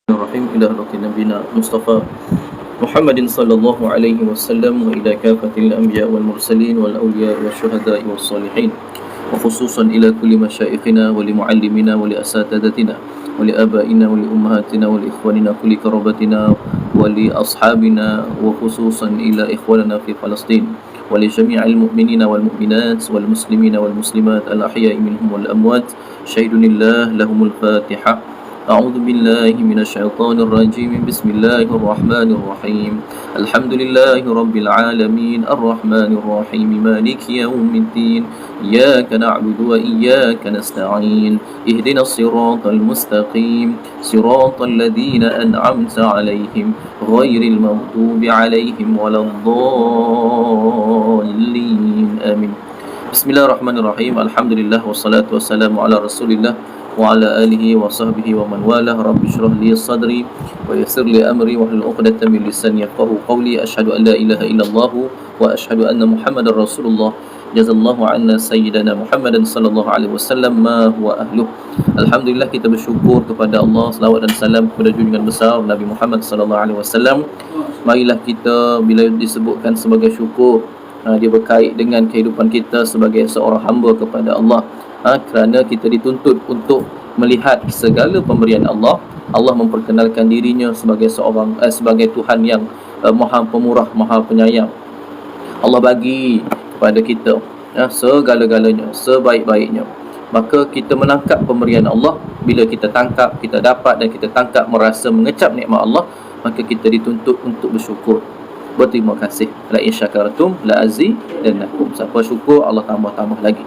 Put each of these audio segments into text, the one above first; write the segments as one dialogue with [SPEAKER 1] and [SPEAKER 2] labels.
[SPEAKER 1] الرحيم إلى روح نبينا مصطفى محمد صلى الله عليه وسلم وإلى كافة الأنبياء والمرسلين والأولياء والشهداء والصالحين وخصوصا إلى كل مشايخنا ولمعلمنا ولأساتذتنا ولآبائنا ولأمهاتنا ولإخواننا كل كربتنا ولأصحابنا وخصوصا إلى إخواننا في فلسطين ولجميع المؤمنين والمؤمنات والمسلمين والمسلمات الأحياء منهم والأموات شهد الله لهم الفاتحة. أعوذ بالله من الشيطان الرجيم بسم الله الرحمن الرحيم الحمد لله رب العالمين الرحمن الرحيم مالك يوم الدين إياك نعبد وإياك نستعين اهدنا الصراط المستقيم صراط الذين أنعمت عليهم غير المغضوب عليهم ولا الضالين آمين. بسم الله الرحمن الرحيم الحمد لله والصلاة والسلام على رسول الله وعلى آله وصحبه ومن والاه رب اشرح لي صدري ويسر لي أمري واحلل عقدة من لساني يفقهوا قولي أشهد أن لا إله إلا الله وأشهد أن محمدا رسول الله jazallahu anna sayyidana Muhammadan sallallahu alaihi wasallam ma huwa ahluh. Alhamdulillah, kita bersyukur kepada Allah, selawat dan salam kepada junjungan besar Nabi Muhammad sallallahu alaihi wasallam. Marilah kita bila disebutkan sebagai syukur, dia berkait dengan kehidupan kita sebagai seorang hamba kepada Allah. Kerana kita dituntut untuk melihat segala pemberian Allah. Allah memperkenalkan dirinya sebagai sebagai Tuhan yang Maha Pemurah, Maha Penyayang. Allah bagi kepada kita segala-galanya, sebaik-baiknya. Maka kita menangkap pemberian Allah. Bila kita tangkap, kita dapat dan kita tangkap merasa mengecap nikmat Allah, maka kita dituntut untuk bersyukur, berterima kasih. La in syakartum la azidannakum. Siapa syukur, Allah tambah-tambah lagi.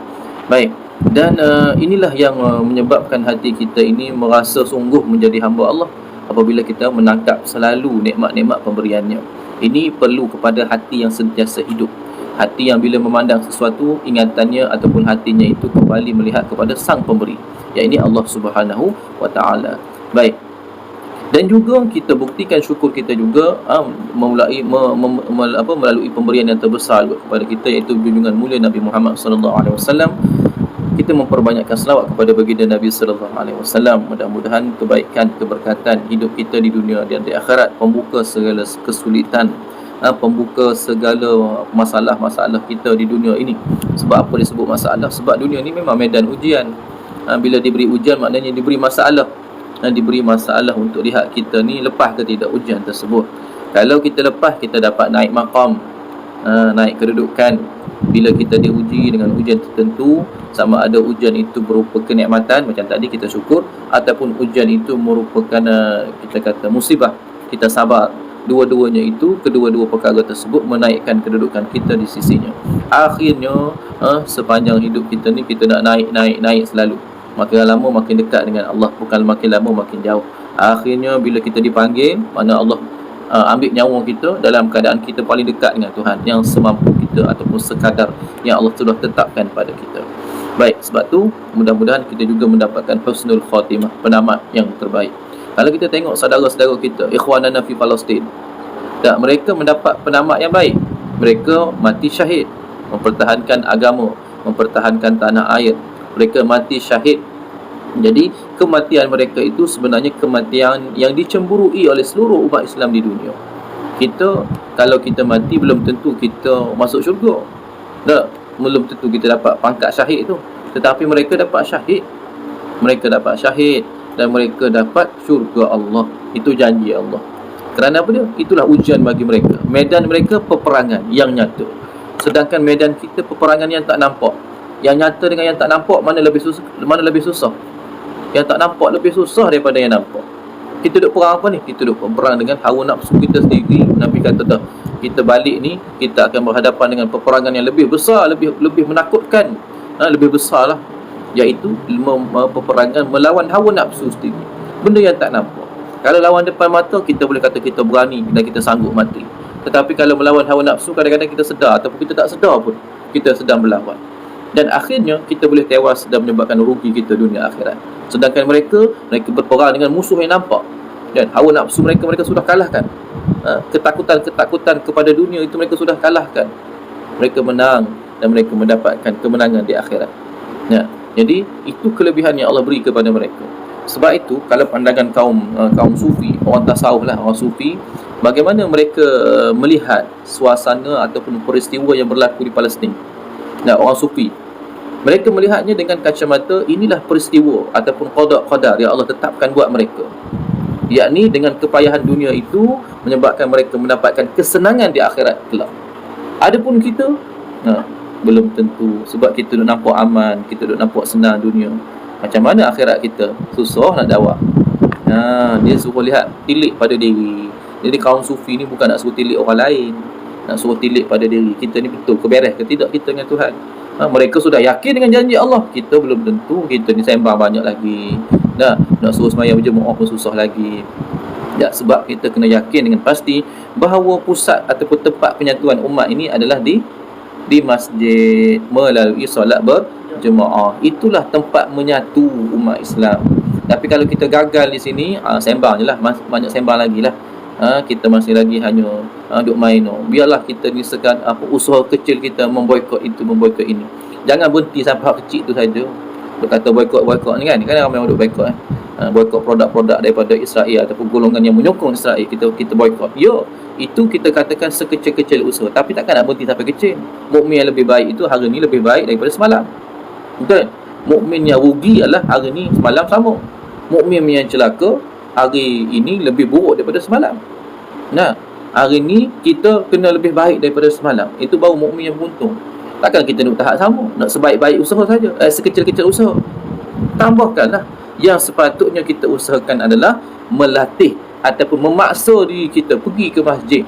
[SPEAKER 1] Baik. Dan inilah yang menyebabkan hati kita ini merasa sungguh menjadi hamba Allah apabila kita menangkap selalu nikmat-nikmat pemberiannya. Ini perlu kepada hati yang sentiasa hidup. Hati yang bila memandang sesuatu, ingatannya ataupun hatinya itu kembali melihat kepada Sang Pemberi, iaitu Allah Subhanahu wa taala. Baik. Dan juga kita buktikan syukur kita juga melalui pemberian yang terbesar kepada kita, iaitu junjungan mulia Nabi Muhammad sallallahu alaihi wasallam. Kita memperbanyakkan selawat kepada baginda Nabi sallallahu alaihi wasallam. Mudah-mudahan kebaikan, keberkatan hidup kita di dunia dan di akhirat, pembuka segala kesulitan, pembuka segala masalah-masalah kita di dunia ini. Sebab apa disebut masalah? Sebab dunia ni memang medan ujian. Bila diberi ujian, maknanya diberi masalah. Diberi masalah untuk lihat kita ni lepas ke tidak ujian tersebut. Kalau kita lepas, kita dapat naik maqam, naik kedudukan. Bila kita diuji dengan ujian tertentu, sama ada ujian itu berupa kenikmatan macam tadi kita syukur, ataupun ujian itu merupakan kita kata musibah, kita sabar. Dua-duanya itu, kedua-dua perkara tersebut menaikkan kedudukan kita di sisinya. Akhirnya sepanjang hidup kita ni kita nak naik selalu. Makin lama makin dekat dengan Allah, bukan makin lama makin jauh. Akhirnya bila kita dipanggil, mana Allah ambil nyawa kita dalam keadaan kita paling dekat dengan Tuhan, yang semampu kita ataupun sekadar yang Allah sudah tetapkan pada kita. Baik, sebab tu mudah-mudahan kita juga mendapatkan husnul khatimah, penamat yang terbaik. Kalau kita tengok saudara-saudara kita, ikhwanana fi Palestin, tak, mereka mendapat penamat yang baik. Mereka mati syahid mempertahankan agama, mempertahankan tanah air. Mereka mati syahid. Jadi kematian mereka itu sebenarnya kematian yang dicemburui oleh seluruh umat Islam di dunia. Kita, kalau kita mati, belum tentu kita masuk syurga. Tak, belum tentu kita dapat pangkat syahid tu. Tetapi mereka dapat syahid. Mereka dapat syahid dan mereka dapat syurga Allah. Itu janji Allah. Kerana apa dia? Itulah ujian bagi mereka. Medan mereka peperangan yang nyata. Sedangkan medan kita peperangan yang tak nampak. Yang nyata dengan yang tak nampak, mana lebih susah? Yang tak nampak lebih susah daripada yang nampak. Kita duk perang apa ni? Kita duk perang dengan hawa nafsu kita sendiri. Nabi kata dah, kita balik ni, kita akan berhadapan dengan peperangan yang lebih besar, lebih menakutkan, lebih besar lah, iaitu peperangan melawan hawa nafsu sendiri, benda yang tak nampak. Kalau lawan depan mata, kita boleh kata kita berani dan kita sanggup mati. Tetapi kalau melawan hawa nafsu, kadang-kadang kita sedar ataupun kita tak sedar pun kita sedang melawan. Dan akhirnya kita boleh tewas dan menyebabkan rugi kita dunia akhirat. Sedangkan mereka berperang dengan musuh yang nampak, dan hawa nafsu mereka sudah kalahkan. Ketakutan kepada dunia itu mereka sudah kalahkan. Mereka menang dan mereka mendapatkan kemenangan di akhirat. Jadi itu kelebihan yang Allah beri kepada mereka. Sebab itu kalau pandangan kaum sufi, orang tasawuf lah, orang sufi, bagaimana mereka melihat suasana ataupun peristiwa yang berlaku di Palestin. Nah, orang sufi, mereka melihatnya dengan kacamata inilah peristiwa ataupun qada yang Allah tetapkan buat mereka. Yakni dengan kepayahan dunia itu menyebabkan mereka mendapatkan kesenangan di akhirat kelak. Adapun kita, belum tentu, sebab kita duk nampak aman, kita duk nampak senang dunia. Macam mana akhirat kita? Susah nak jawab. Dia suruh lihat, tilik pada diri. Jadi kaum sufi ni bukan nak suruh tilik orang lain, nak suruh tilik pada diri. Kita ni betul ke beres ke tidak kita dengan Tuhan. Mereka sudah yakin dengan janji Allah, kita belum tentu. Kita ni sembang banyak lagi, nak suruh sembahyang berjemaah pun susah lagi. Ya, sebab kita kena yakin dengan pasti bahawa pusat ataupun tempat penyatuan umat ini adalah di masjid melalui solat berjemaah. Itulah tempat menyatu umat Islam. Tapi kalau kita gagal di sini, sembang je lah, banyak sembang lagi lah. Kita masih lagi hanya duk main. Biarlah kita nisakan usaha kecil kita memboikot itu, memboikot ini. Jangan berhenti sampai hak kecil tu saja. Dia kata boikot ni kan ramai orang duk boikot. Boikot produk-produk daripada Israel ataupun golongan yang menyokong Israel, kita boikot. Ya, itu kita katakan sekecil-kecil usaha, tapi takkan nak berhenti sampai kecil. Mukmin yang lebih baik itu hari ni lebih baik daripada semalam. Betul? Mukmin yang rugi adalah hari ni semalam sama. Mukmin yang celaka hari ini lebih buruk daripada semalam. Nah, hari ni kita kena lebih baik daripada semalam. Itu baru mukmin yang beruntung. Takkan kita nak tahap sama, nak sebaik-baik usaha saja, sekecil-kecil usaha. Tambahkanlah, yang sepatutnya kita usahakan adalah melatih ataupun memaksa diri kita pergi ke masjid,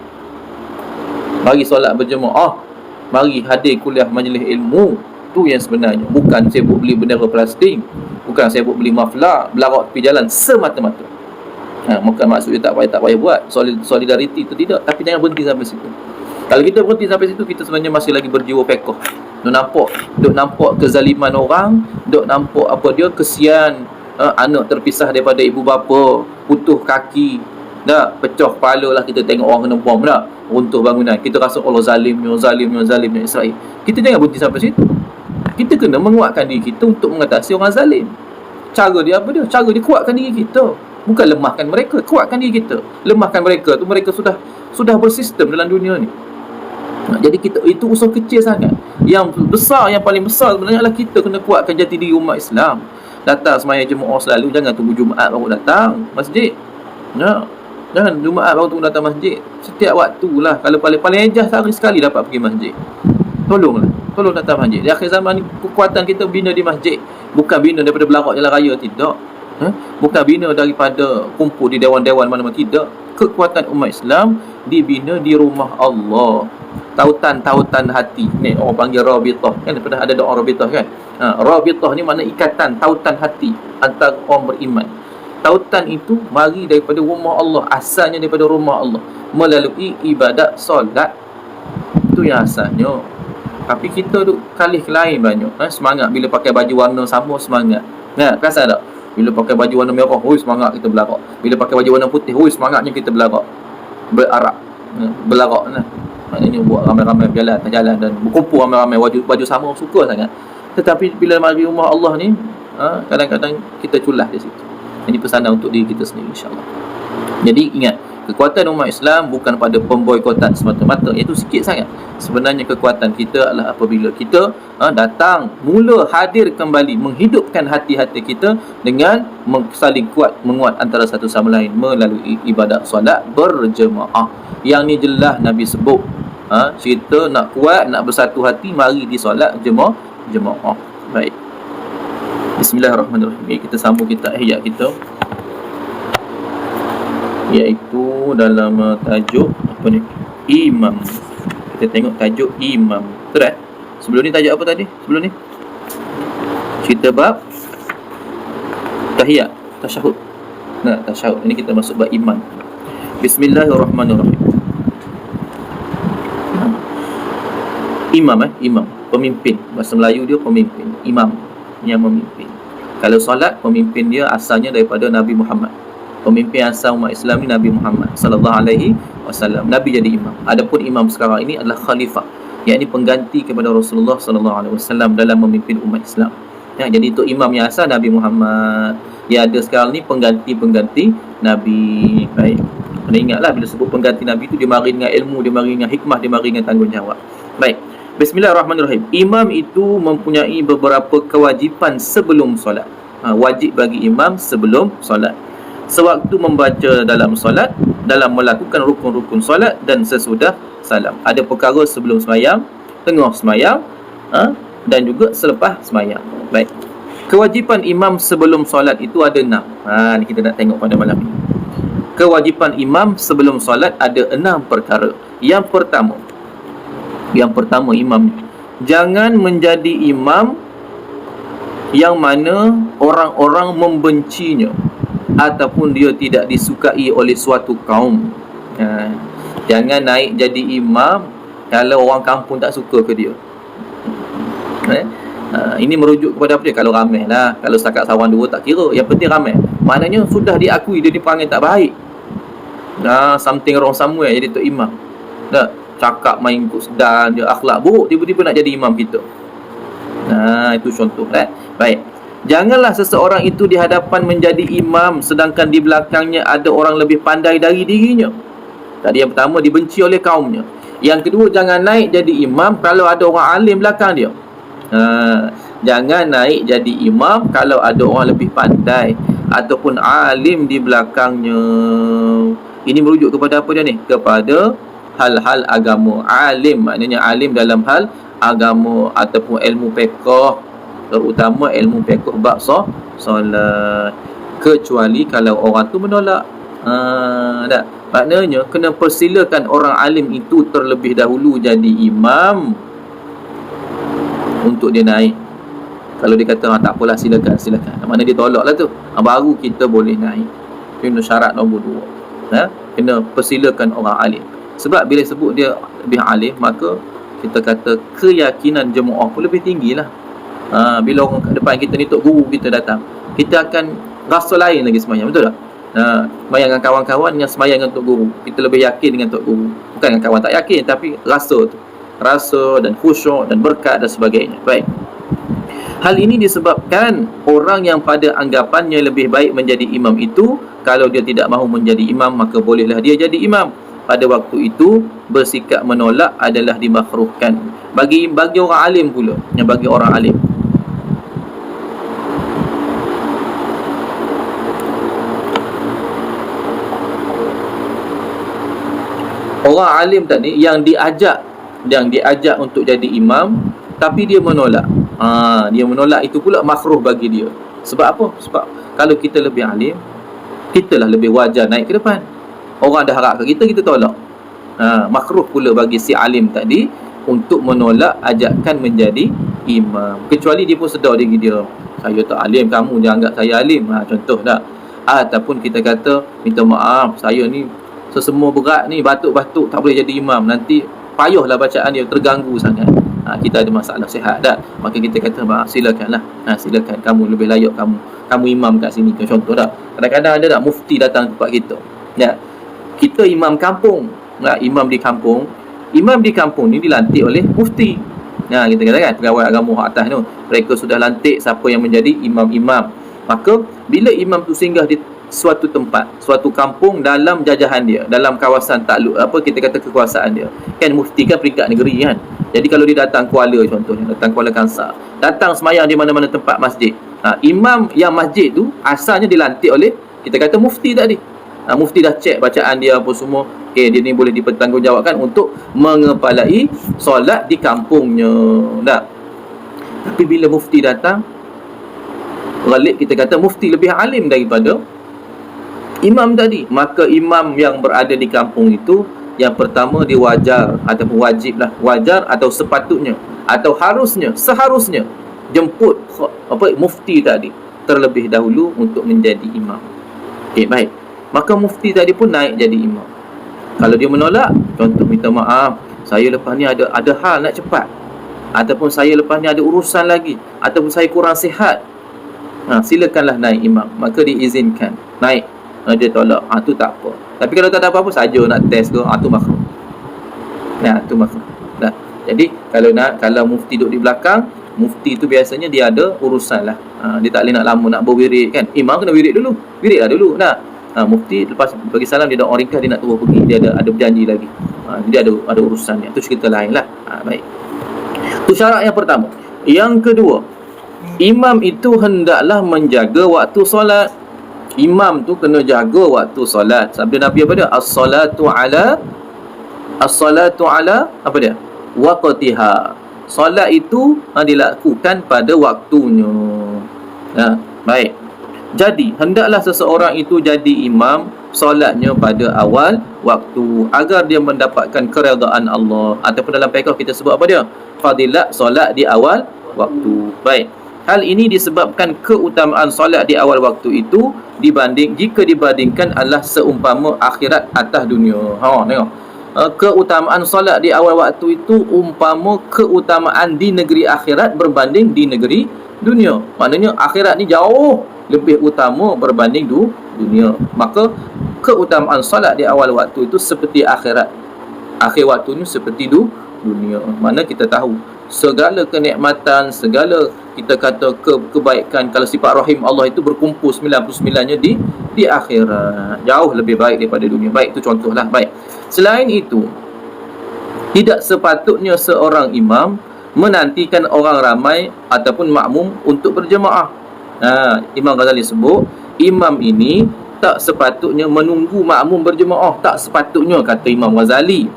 [SPEAKER 1] mari solat berjemaah, mari hadir kuliah majlis ilmu. Tu yang sebenarnya, bukan sibuk beli bendera plastik, bukan sibuk beli maflar, berlarak tepi jalan semata-mata. Bukan maksudnya tak payah buat solidariti itu, tidak. Tapi jangan berhenti sampai situ. Kalau kita berhenti sampai situ, kita sebenarnya masih lagi berjiwa pekoh. Duk nampak kezaliman orang, duk nampak kesian, anak terpisah daripada ibu bapa, putus kaki, pecah kepala lah kita tengok orang kena bom runtuh bangunan. Kita rasa Allah zalimnya Israel. Kita jangan berhenti sampai situ. Kita kena menguatkan diri kita untuk mengatasi orang zalim. Cara dia apa dia? Cara dia kuatkan diri kita, bukan lemahkan mereka. Kuatkan diri kita. Lemahkan mereka tu, mereka sudah bersistem dalam dunia ni. Jadi kita, itu usaha kecil sangat. Yang besar, yang paling besar sebenarnya adalah kita kena kuatkan jati diri umat Islam. Datang sembahyang jemaah selalu, jangan tunggu Jumaat baru datang masjid. Jangan Jumaat baru tunggu datang masjid. Setiap waktu lah. Kalau paling ejah sehari sekali dapat pergi masjid. Tolong datang masjid. Di akhir zaman ni kekuatan kita bina di masjid, bukan bina daripada belarak jalan raya, tidak. Bukan bina daripada kumpul di dewan-dewan mana-mana, tidak. Kekuatan umat Islam dibina di rumah Allah. Tautan hati ni orang panggil rabitah kan, daripada ada doa rabitah kan. Rabitah ni makna ikatan, tautan hati antara orang beriman. Tautan itu mari daripada rumah Allah, asalnya daripada rumah Allah melalui ibadat solat. Itu yang asalnya. Tapi kita duk kalih lain banyak. Semangat bila pakai baju warna sama, semangat. Perasan tak? Bila pakai baju warna merah, semangat kita belarak. Bila pakai baju warna putih, semangatnya kita belarak. Belarak lah. Maknanya buat ramai-ramai berjalan atas jalan dan berkumpul ramai-ramai baju sama, suka sangat. Tetapi bila mari rumah Allah ni, kadang-kadang kita culah di situ. Ini pesanan untuk diri kita sendiri, insya-Allah. Jadi ingat, kekuatan umat Islam bukan pada pemboikotan semata-mata, iaitu sikit sangat. Sebenarnya kekuatan kita adalah apabila kita datang, mula hadir kembali, menghidupkan hati-hati kita dengan saling menguat antara satu sama lain melalui ibadat solat berjemaah. Yang ni jelas Nabi sebut, cerita nak kuat, nak bersatu hati, mari di solat jemaah. Baik, Bismillahirrahmanirrahim. Kita sambung kita ayat kita, iaitu dalam tajuk apa ni? Imam. Kita tengok tajuk imam. Betul. Sebelum ni tajuk apa tadi? Sebelum ni cerita bab tahiyat, tasyahud. Tasyahud. Ini kita masuk bab imam. Bismillahirrahmanirrahim. Imam pemimpin. Bahasa Melayu dia pemimpin. Imam yang memimpin. Kalau solat, pemimpin dia asalnya daripada Nabi Muhammad. Pemimpin asal umat Islam ni Nabi Muhammad sallallahu alaihi wasallam. Nabi jadi imam. Adapun imam sekarang ini adalah khalifah, yakni pengganti kepada Rasulullah sallallahu alaihi wasallam dalam memimpin umat Islam. Jadi itu imam yang asal Nabi Muhammad. Dia ada sekarang ni pengganti-pengganti Nabi. Baik. Kena ingatlah bila sebut pengganti Nabi tu, dia mari dengan ilmu, dia mari dengan hikmah, dia mari dengan tanggungjawab. Baik. Bismillahirrahmanirrahim. Imam itu mempunyai beberapa kewajipan sebelum solat. Wajib bagi imam sebelum solat. Sewaktu membaca dalam solat, dalam melakukan rukun-rukun solat dan sesudah salam. Ada perkara sebelum semayang, tengah semayang, dan juga selepas semayang. Baik. Kewajipan imam sebelum solat itu ada 6. Ni kita nak tengok pada malam ini. Kewajipan imam sebelum solat ada 6 perkara. Yang pertama imam, jangan menjadi imam yang mana orang-orang membencinya ataupun dia tidak disukai oleh suatu kaum. Jangan naik jadi imam kalau orang kampung tak suka ke dia. Ini merujuk kepada apa dia? Kalau ramai lah. Kalau setakat sawan 2 tak kira. Yang penting ramai. Maknanya sudah diakui dia dipanggil tak baik. Something wrong somewhere jadi tok imam. Cakap main ikut sedar, dia akhlak buruk, tiba-tiba nak jadi imam kita. Itu contoh. Baik. Janganlah seseorang itu di hadapan menjadi imam sedangkan di belakangnya ada orang lebih pandai dari dirinya. Tadi yang pertama, dibenci oleh kaumnya. Yang kedua, jangan naik jadi imam kalau ada orang alim belakang dia. Jangan naik jadi imam kalau ada orang lebih pandai ataupun alim di belakangnya. Ini merujuk kepada apa dia ni? Kepada hal-hal agama. Alim maknanya alim dalam hal agama ataupun ilmu fiqh, terutama ilmu fiqh bab solat. Kecuali kalau orang tu menolak. Maknanya kena persilakan orang alim itu terlebih dahulu jadi imam untuk dia naik. Kalau dia kata tak apalah, silakan. Mana dia tolak lah tu, baru kita boleh naik. Itu syarat nombor 2. Kena persilakan orang alim. Sebab bila sebut dia lebih alim, maka kita kata keyakinan jemaah pun lebih tinggi lah. Bila orang kat depan kita ni, tok guru kita datang, kita akan rasa lain lagi semayang. Betul tak? Semayang dengan kawan-kawan yang semayang dengan tok guru, kita lebih yakin dengan tok guru. Bukan dengan kawan tak yakin, tapi rasa dan khusyuk dan berkat dan sebagainya. Baik. Hal ini disebabkan orang yang pada anggapannya lebih baik menjadi imam itu, kalau dia tidak mahu menjadi imam, maka bolehlah dia jadi imam. Pada waktu itu bersikap menolak adalah dimakruhkan. Bagi orang alim pula, bagi orang alim. Orang alim tadi yang diajak untuk jadi imam tapi dia menolak. Dia menolak, itu pula makruh bagi dia. Sebab apa? Sebab kalau kita lebih alim, kitalah lebih wajar naik ke depan. Orang dah harap ke kita, kita tolak. Makruh pula bagi si alim tadi untuk menolak ajakan menjadi imam. Kecuali dia pun sedar diri dia, saya tak alim, kamu jangan anggap saya alim. Contoh tak? Ataupun kita kata, minta maaf, saya ni sesemua berat ni, batuk-batuk tak boleh jadi imam. Nanti payahlah bacaan dia, terganggu sangat. Kita ada masalah sihat tak? Maka kita kata, maaf, silakanlah. Silakan, kamu lebih layak, kamu imam kat sini. Contoh tak? Kadang-kadang ada tak mufti datang tempat kita. Kita imam kampung. Imam di kampung ni dilantik oleh mufti. Kita kata kan, pegawai agama atas tu, mereka sudah lantik siapa yang menjadi imam-imam. Maka bila imam tu singgah di suatu tempat, suatu kampung dalam jajahan dia, dalam kawasan takluk, kita kata kekuasaan dia. Kan mufti kan peringkat negeri kan. Jadi kalau dia datang Kuala, contohnya datang Kuala Kangsar, datang semayang di mana-mana tempat masjid, imam yang masjid tu asalnya dilantik oleh, kita kata mufti tadi. Mufti dah cek bacaan dia apa semua, dia ni boleh dipertanggungjawabkan untuk mengepalai solat di kampungnya. Tapi bila mufti datang, ghalib kita kata mufti lebih alim daripada imam tadi, maka imam yang berada di kampung itu, yang pertama dia wajar ataupun wajiblah, wajar atau sepatutnya atau seharusnya jemput mufti tadi terlebih dahulu untuk menjadi imam. Baik. Maka mufti tadi pun naik jadi imam. Kalau dia menolak, contoh, minta maaf, saya lepas ni ada hal nak cepat, ataupun saya lepas ni ada urusan lagi, ataupun saya kurang sihat, silakanlah naik imam. Maka diizinkan naik. Dia tolak, tu tak apa. Tapi kalau tak ada apa-apa saja nak test ke, tu makruh. Tu makruh. Jadi kalau mufti duduk di belakang, Mufti tu biasanya dia ada urusan lah. Dia tak boleh nak lama nak berwirid kan. Imam kena wirid dulu. Wirid lah dulu. Mufti lepas bagi salam dia dah orang ringkas, dia nak turun pergi, dia ada berjanji lagi. Jadi ada urusannya. Itu cerita lain lah. Baik. Itu syarat yang pertama. Yang kedua, imam itu hendaklah menjaga waktu solat. Imam tu kena jaga waktu solat. Sabda Nabi apa dia? As-salatu ala apa dia? Waqtiha. Solat itu dilakukan pada waktunya. Baik. Jadi hendaklah seseorang itu jadi imam, solatnya pada awal waktu agar dia mendapatkan keredaan Allah. Ataupun dalam fiqh kita sebut apa dia? Fadilat solat di awal waktu. Baik. Hal ini disebabkan keutamaan solat di awal waktu itu jika dibandingkan adalah seumpama akhirat atas dunia. Tengok. Keutamaan solat di awal waktu itu umpama keutamaan di negeri akhirat berbanding di negeri dunia. Maknanya akhirat ni jauh lebih utama berbanding dunia. Maka keutamaan solat di awal waktu itu seperti akhirat. Akhir waktu ni seperti dunia. Mana kita tahu segala kenikmatan, segala kita kata kebaikan, kalau sifat rahim Allah itu berkumpul 99-nya di akhirat. Jauh lebih baik daripada dunia. Baik, itu contohlah. Baik. Selain itu, tidak sepatutnya seorang imam menantikan orang ramai ataupun makmum untuk berjemaah. Imam Ghazali sebut, imam ini tak sepatutnya menunggu makmum berjemaah. Tak sepatutnya, kata Imam Ghazali.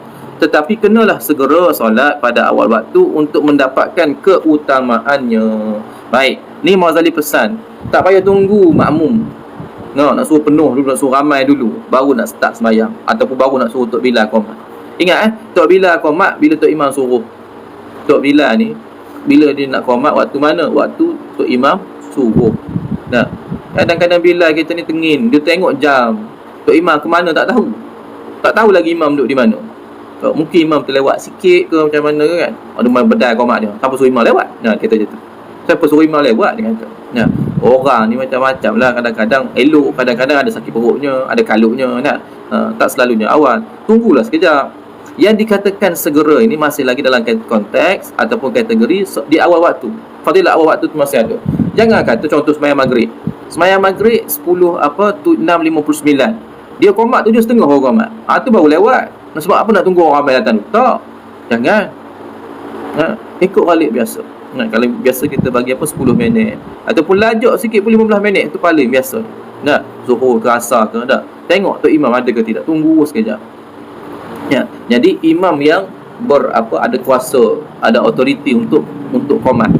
[SPEAKER 1] Tetapi kenalah segera solat pada awal waktu untuk mendapatkan keutamaannya. Baik, ni Imam Ghazali pesan, tak payah tunggu makmum. Nak suruh penuh dulu, nak suruh ramai dulu, baru nak start sembahyang, ataupun baru nak suruh Tok Bilal qomat. Ingat Tok Bilal qomat bila Tok Imam suruh. Tok Bilal ni bila dia nak qomat waktu mana? Waktu Tok Imam suruh. Kadang-kadang Bilal kita ni tengin, dia tengok jam, Tok Imam ke mana tak tahu. Tak tahu lagi imam duduk di mana. Mungkin imam terlewat sikit ke macam mana kan. Ada main bedal qomat dia. Siapa suruh imam lewat? Kita je tu. Siapa suruh imam lewat, dia kata. Orang ni macam-macam lah. Kadang-kadang elok, kadang-kadang ada sakit perutnya, ada kalutnya. Tak selalunya awal. Tunggulah sekejap. Yang dikatakan segera ini masih lagi dalam konteks ataupun kategori di awal waktu. Fadilah awal waktu tu masih ada. Jangan kata contoh sembahyang maghrib. Sembahyang maghrib 6.59. Dia qomat 7.30 orang qomat. Tu baru lewat. Sebab apa nak tunggu orang ramai datang? Tak. Jangan. Ikut balik biasa. Kalau biasa kita bagi 10 minit ataupun lajak sikit pun 15 minit, tu paling biasa. Zuhur ke asar ke, tengok tu imam ada ke tidak, tunggu sekejap. Jadi imam yang ada kuasa, ada autoriti untuk qomat.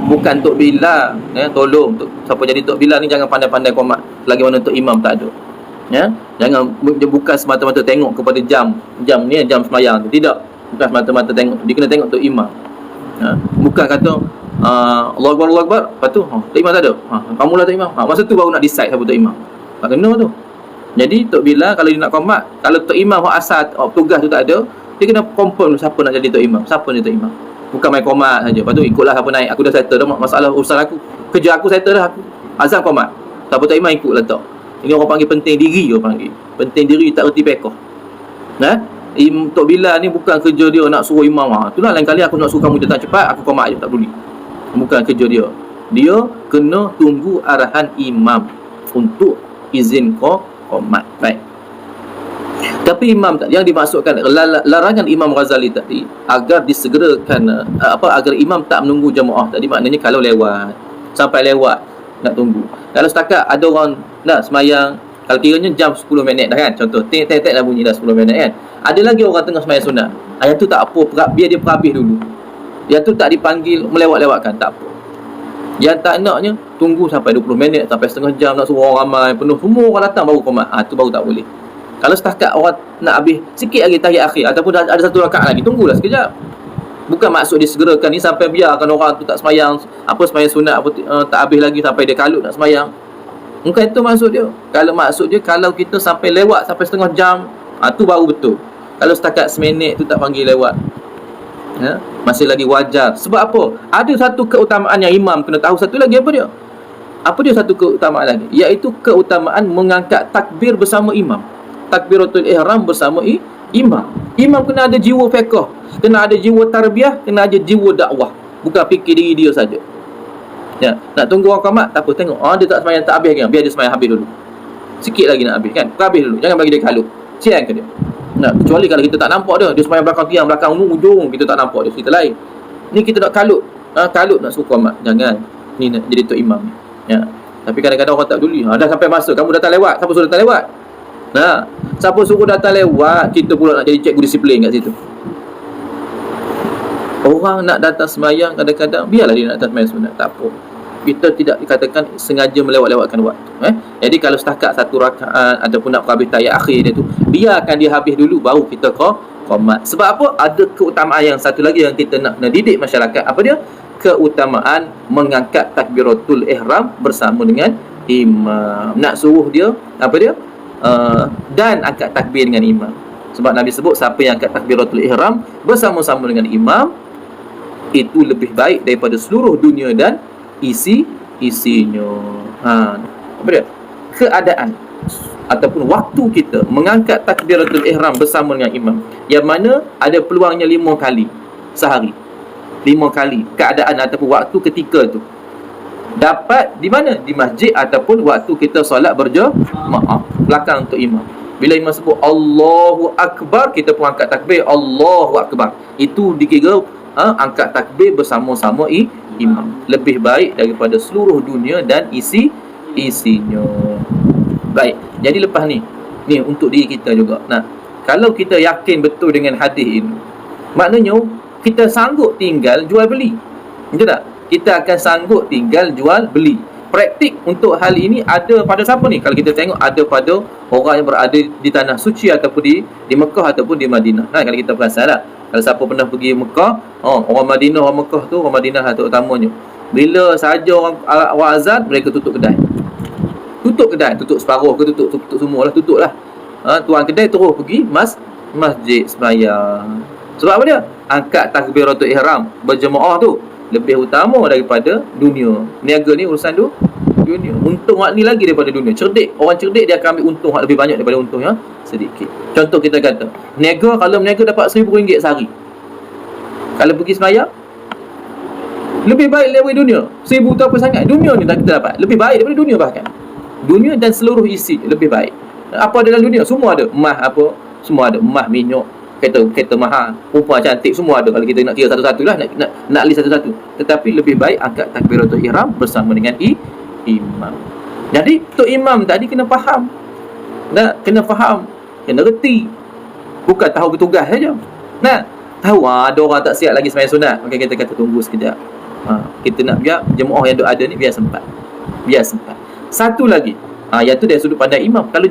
[SPEAKER 1] Bukan Tok Bilal. Tolong siapa jadi Tok Bilal ni jangan pandai-pandai qomat lagi mana Tok Imam tak ada. Jangan bukan semata-mata tengok kepada jam ni, jam sembahyang tu. Tidak. Bukan semata-mata tengok. Dia kena tengok Tok Imam. Bukan kata Allahu Akbar, Allahu Akbar, lepas tu Tok Imam tak ada. Kamu lah Tok Imam. Masa tu baru nak decide siapa Tok Imam. Tak kena tu. Jadi Tok Bilal kalau dia nak qomat, kalau Tok Imam asal tugas tu tak ada, dia kena confirm siapa nak jadi Tok Imam. Siapa ni Tok Imam. Bukan main qomat saja. Lepas tu ikutlah siapa naik. Aku dah settle dah masalah urusan aku. Kerja aku settle dah aku. Azan qomat. Siapa Tok Imam ikutlah tak. Ini orang panggil penting diri, orang panggil. Penting diri tak reti pekoh. Tok Bilal ni bukan kerja dia nak suruh imam. Itulah lain kali aku nak suruh kamu datang cepat, aku qomat je, tak peduli. Bukan kerja dia. Dia kena tunggu arahan imam untuk izin qomat. Baik. Tapi imam yang dimaksudkan larangan Imam Ghazali tadi agar disegerakan agar imam tak menunggu jemaah tadi, maknanya kalau lewat sampai lewat nak tunggu. Kalau setakat ada orang nak semayang, kalau kiranya jam 10 minit dah kan, contoh tek dah bunyi dah 10 minit kan, ada lagi orang tengah semayang sunat, yang tu tak apa, biar dia perhabis dulu. Yang tu tak dipanggil melewat-lewatkan, tak apa. Yang tak naknya tunggu sampai 20 minit, sampai setengah jam, nak suruh orang ramai penuh, semua orang datang baru qomat. Tu baru tak boleh. Kalau setakat orang nak habis sikit lagi tahiyat akhir ataupun ada satu rakaat lagi, tunggulah sekejap. Bukan maksud disegerakan ni sampai biarkan orang tu tak semayang, semayang sunat tak habis lagi sampai dia kalut nak semayang. Bukan itu maksud dia. Kalau maksud dia, kalau kita sampai lewat sampai setengah jam, tu baru betul. Kalau setakat seminit tu tak panggil lewat, masih lagi wajar. Sebab apa? Ada satu keutamaan yang imam kena tahu. Satu lagi apa dia? Apa dia satu keutamaan lagi? Iaitu keutamaan mengangkat takbir bersama imam. Takbiratul ihram bersama imam. Imam kena ada jiwa fiqh, kena ada jiwa tarbiyah, kena ada jiwa dakwah. Bukan fikir diri dia saja. Ya, nak tunggu orang qamat tak apa, tengok. Dia tak sembahyang tak habis kan. Biar dia sembahyang habis dulu. Sikit lagi nak habis kan. Habis dulu. Jangan bagi dia kalut. Sian ke dia. Nah, kecuali kalau kita tak nampak dia sembahyang belakang tiang, belakang ujung kita tak nampak dia, cerita lain. Ni kita nak kalut. Kalut nak suruh qamat. Jangan. Ni nak jadi tok imam ni. Ya. Tapi kadang-kadang orang tak peduli. Dah sampai masa kamu datang lewat. Siapa suruh datang lewat? Siapa suruh datang lewat, kita pula nak jadi cikgu disiplin kat situ. Orang nak datang sembahyang kadang-kadang biarlah dia nak datang sembahyang sunat, tak apa. Kita tidak dikatakan sengaja melewat-lewatkan waktu. Jadi kalau setakat satu rakaat ataupun nak habis tayat akhir dia tu, biarkan dia habis dulu baru kita qamat. Sebab apa? Ada keutamaan yang satu lagi yang kita nak didik masyarakat. Apa dia? Keutamaan mengangkat takbiratul ihram bersama dengan imam. Nak suruh dia apa dia? Dan angkat takbir dengan imam. Sebab Nabi sebut siapa yang angkat takbiratul ihram bersama-sama dengan imam itu lebih baik daripada seluruh dunia dan isinya. Apa dia? Keadaan ataupun waktu kita mengangkat takbiratul ihram bersama dengan imam, yang mana ada peluangnya 5 kali sehari. 5 kali keadaan ataupun waktu ketika tu dapat di mana? Di masjid ataupun waktu kita solat berjemaah belakang untuk imam. Bila imam sebut Allahu Akbar, kita pun angkat takbir Allahu Akbar. Itu dikira angkat takbir bersama-sama imam. Lebih baik daripada seluruh dunia dan isinya. Baik. Jadi lepas ni untuk diri kita juga. Nah, kalau kita yakin betul dengan hadis ini, maknanya kita sanggup tinggal jual beli. Betul tak? Kita akan sanggup tinggal jual beli. Praktik untuk hal ini ada pada siapa ni? Kalau kita tengok ada pada orang yang berada di tanah suci ataupun di Mekah ataupun di Madinah. Kalau kita perasan lah, kalau siapa pernah pergi Mekah, orang Madinah, orang Mekah tu, orang Madinah lah terutamanya, bila sahaja orang azan, mereka tutup kedai. Tutup separuh ke tutup semua lah, tutup lah. Tuan kedai terus pergi masjid sembahyang. Sebab apa dia? Angkat takbiratul ihram berjemaah tu lebih utama daripada dunia. Niaga ni urusan dunia. Untung hak ni lagi daripada dunia. Cerdik. Orang cerdik dia akan ambil untung hak lebih banyak daripada untung yang sedikit. Contoh kita kata, kalau niaga dapat RM1,000 sehari, kalau pergi sembahyang, lebih baik lewat dunia. 1,000 tu apa sangat? Dunia ni kita dapat. Lebih baik daripada dunia bahkan. Dunia dan seluruh isi lebih baik. Apa dalam dunia? Semua ada. Emas apa? Semua ada. Emas, minyak, kereta mahal, perempuan cantik, semua ada. Kalau kita nak kira satu-satu lah, nak list satu-satu. Tetapi lebih baik angkat takbiratul ihram bersama dengan imam. Jadi tok imam tadi kena faham. Kena faham, kena reti. Bukan tahu bertugas saja. Tahu ada orang tak siap lagi sembahyang sunat, maka kita kata tunggu sekejap. Kita nak biar jemaah yang ada ni biar sempat. Satu lagi, iaitu dari sudut pandang imam. Kalau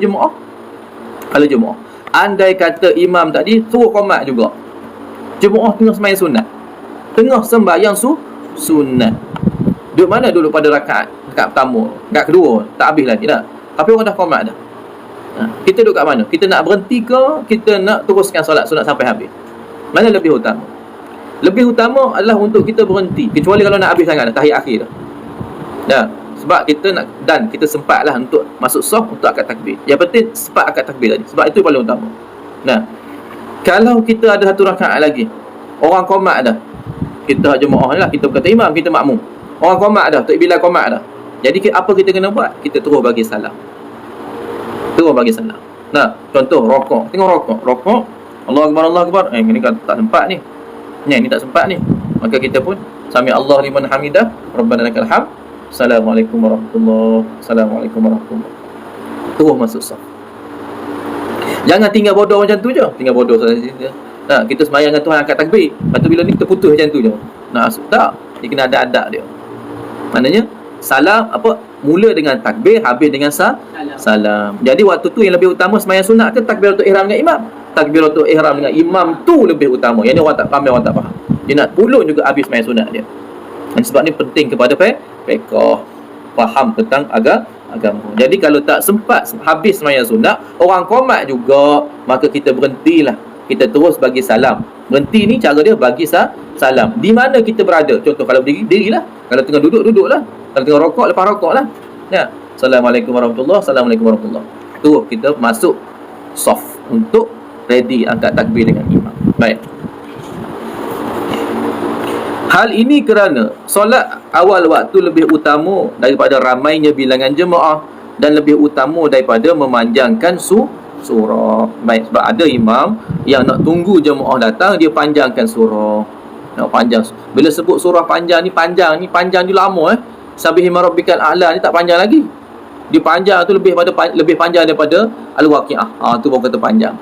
[SPEAKER 1] jemaah andai kata imam tadi suruh qamat juga, jemaah tengah sembahyang sunat, tengah sembahyang sunat, duduk mana? Duduk pada rakaat pertama, rakaat kedua, tak habis lagi dah, tapi orang dah qamat dah. Kita duduk kat mana? Kita nak berhenti ke kita nak teruskan solat sunat sampai habis? Mana lebih utama? Lebih utama adalah untuk kita berhenti, kecuali kalau nak habis sangat dah, tahiyat akhir dah. Sebab kita nak, dan kita sempatlah untuk masuk saf untuk akad takbir. Yang penting sempat akad takbir tadi. Sebab itu paling utama. Kalau kita ada satu rakaat lagi, orang qamat dah, kita jemaah lah, kita kata imam, kita makmum, orang qamat dah, takbir qamat dah. Jadi apa kita kena buat? Kita terus bagi salam. Contoh rokok. Tengok rokok, Allahu Akbar. Ini kan tak sempat ni. Ini tak sempat ni. Maka kita pun sami Allah liman hamidah, Rabbana lakal hamd, Assalamualaikum warahmatullahi wabarakatuh. Terus masuk saf. Jangan tinggal bodoh macam tu je. Tinggal bodoh saja. Kita sembahyang dengan Tuhan angkat takbir, lepas tu bila ni kita putus macam tu je. Tak. Dia kena ada adab dia. Maknanya salam mula dengan takbir, habis dengan salam. Jadi waktu tu yang lebih utama sembahyang sunat ke takbiratul ihram dengan imam? Takbiratul ihram dengan imam tu lebih utama. Yang ni orang tak ramai orang tak faham. Dia nak pulun juga habis sembahyang sunat dia. Dan sebab ni penting kepada fiqh, faham tentang agama. Jadi kalau tak sempat habis sembahyang sunat, orang qamat juga, maka kita berhentilah. Kita terus bagi salam. Berhenti ni cara dia bagi salam. Di mana kita berada? Contoh kalau berdiri, dirilah. Kalau tengah duduk, duduklah. Kalau tengah rokok, lepas rokoklah. Assalamualaikum warahmatullahi wabarakatuh. Terus kita masuk saf untuk ready angkat takbir dengan imam. Baik. Hal ini kerana solat awal waktu lebih utama daripada ramainya bilangan jemaah dan lebih utama daripada memanjangkan surah. Baik, sebab ada imam yang nak tunggu jemaah datang, dia panjangkan surah. Nak panjang. Bila sebut surah panjang ni je lama Sabih Rabbikal A'la ni tak panjang lagi. Dia panjang tu lebih panjang daripada Al-Waqi'ah. Tu baru kata panjang.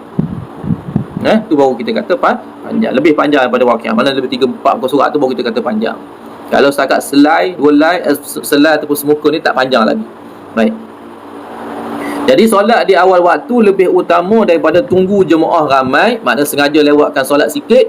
[SPEAKER 1] Tu baru kita kata panjang. Lebih panjang daripada Waqi'ah. Mana lebih 3-4 muka surat tu baru kita kata panjang. Kalau setakat selai ataupun semuka ni tak panjang lagi. Baik. Jadi solat di awal waktu lebih utama daripada tunggu jemaah ramai. Maknanya sengaja lewatkan solat sikit,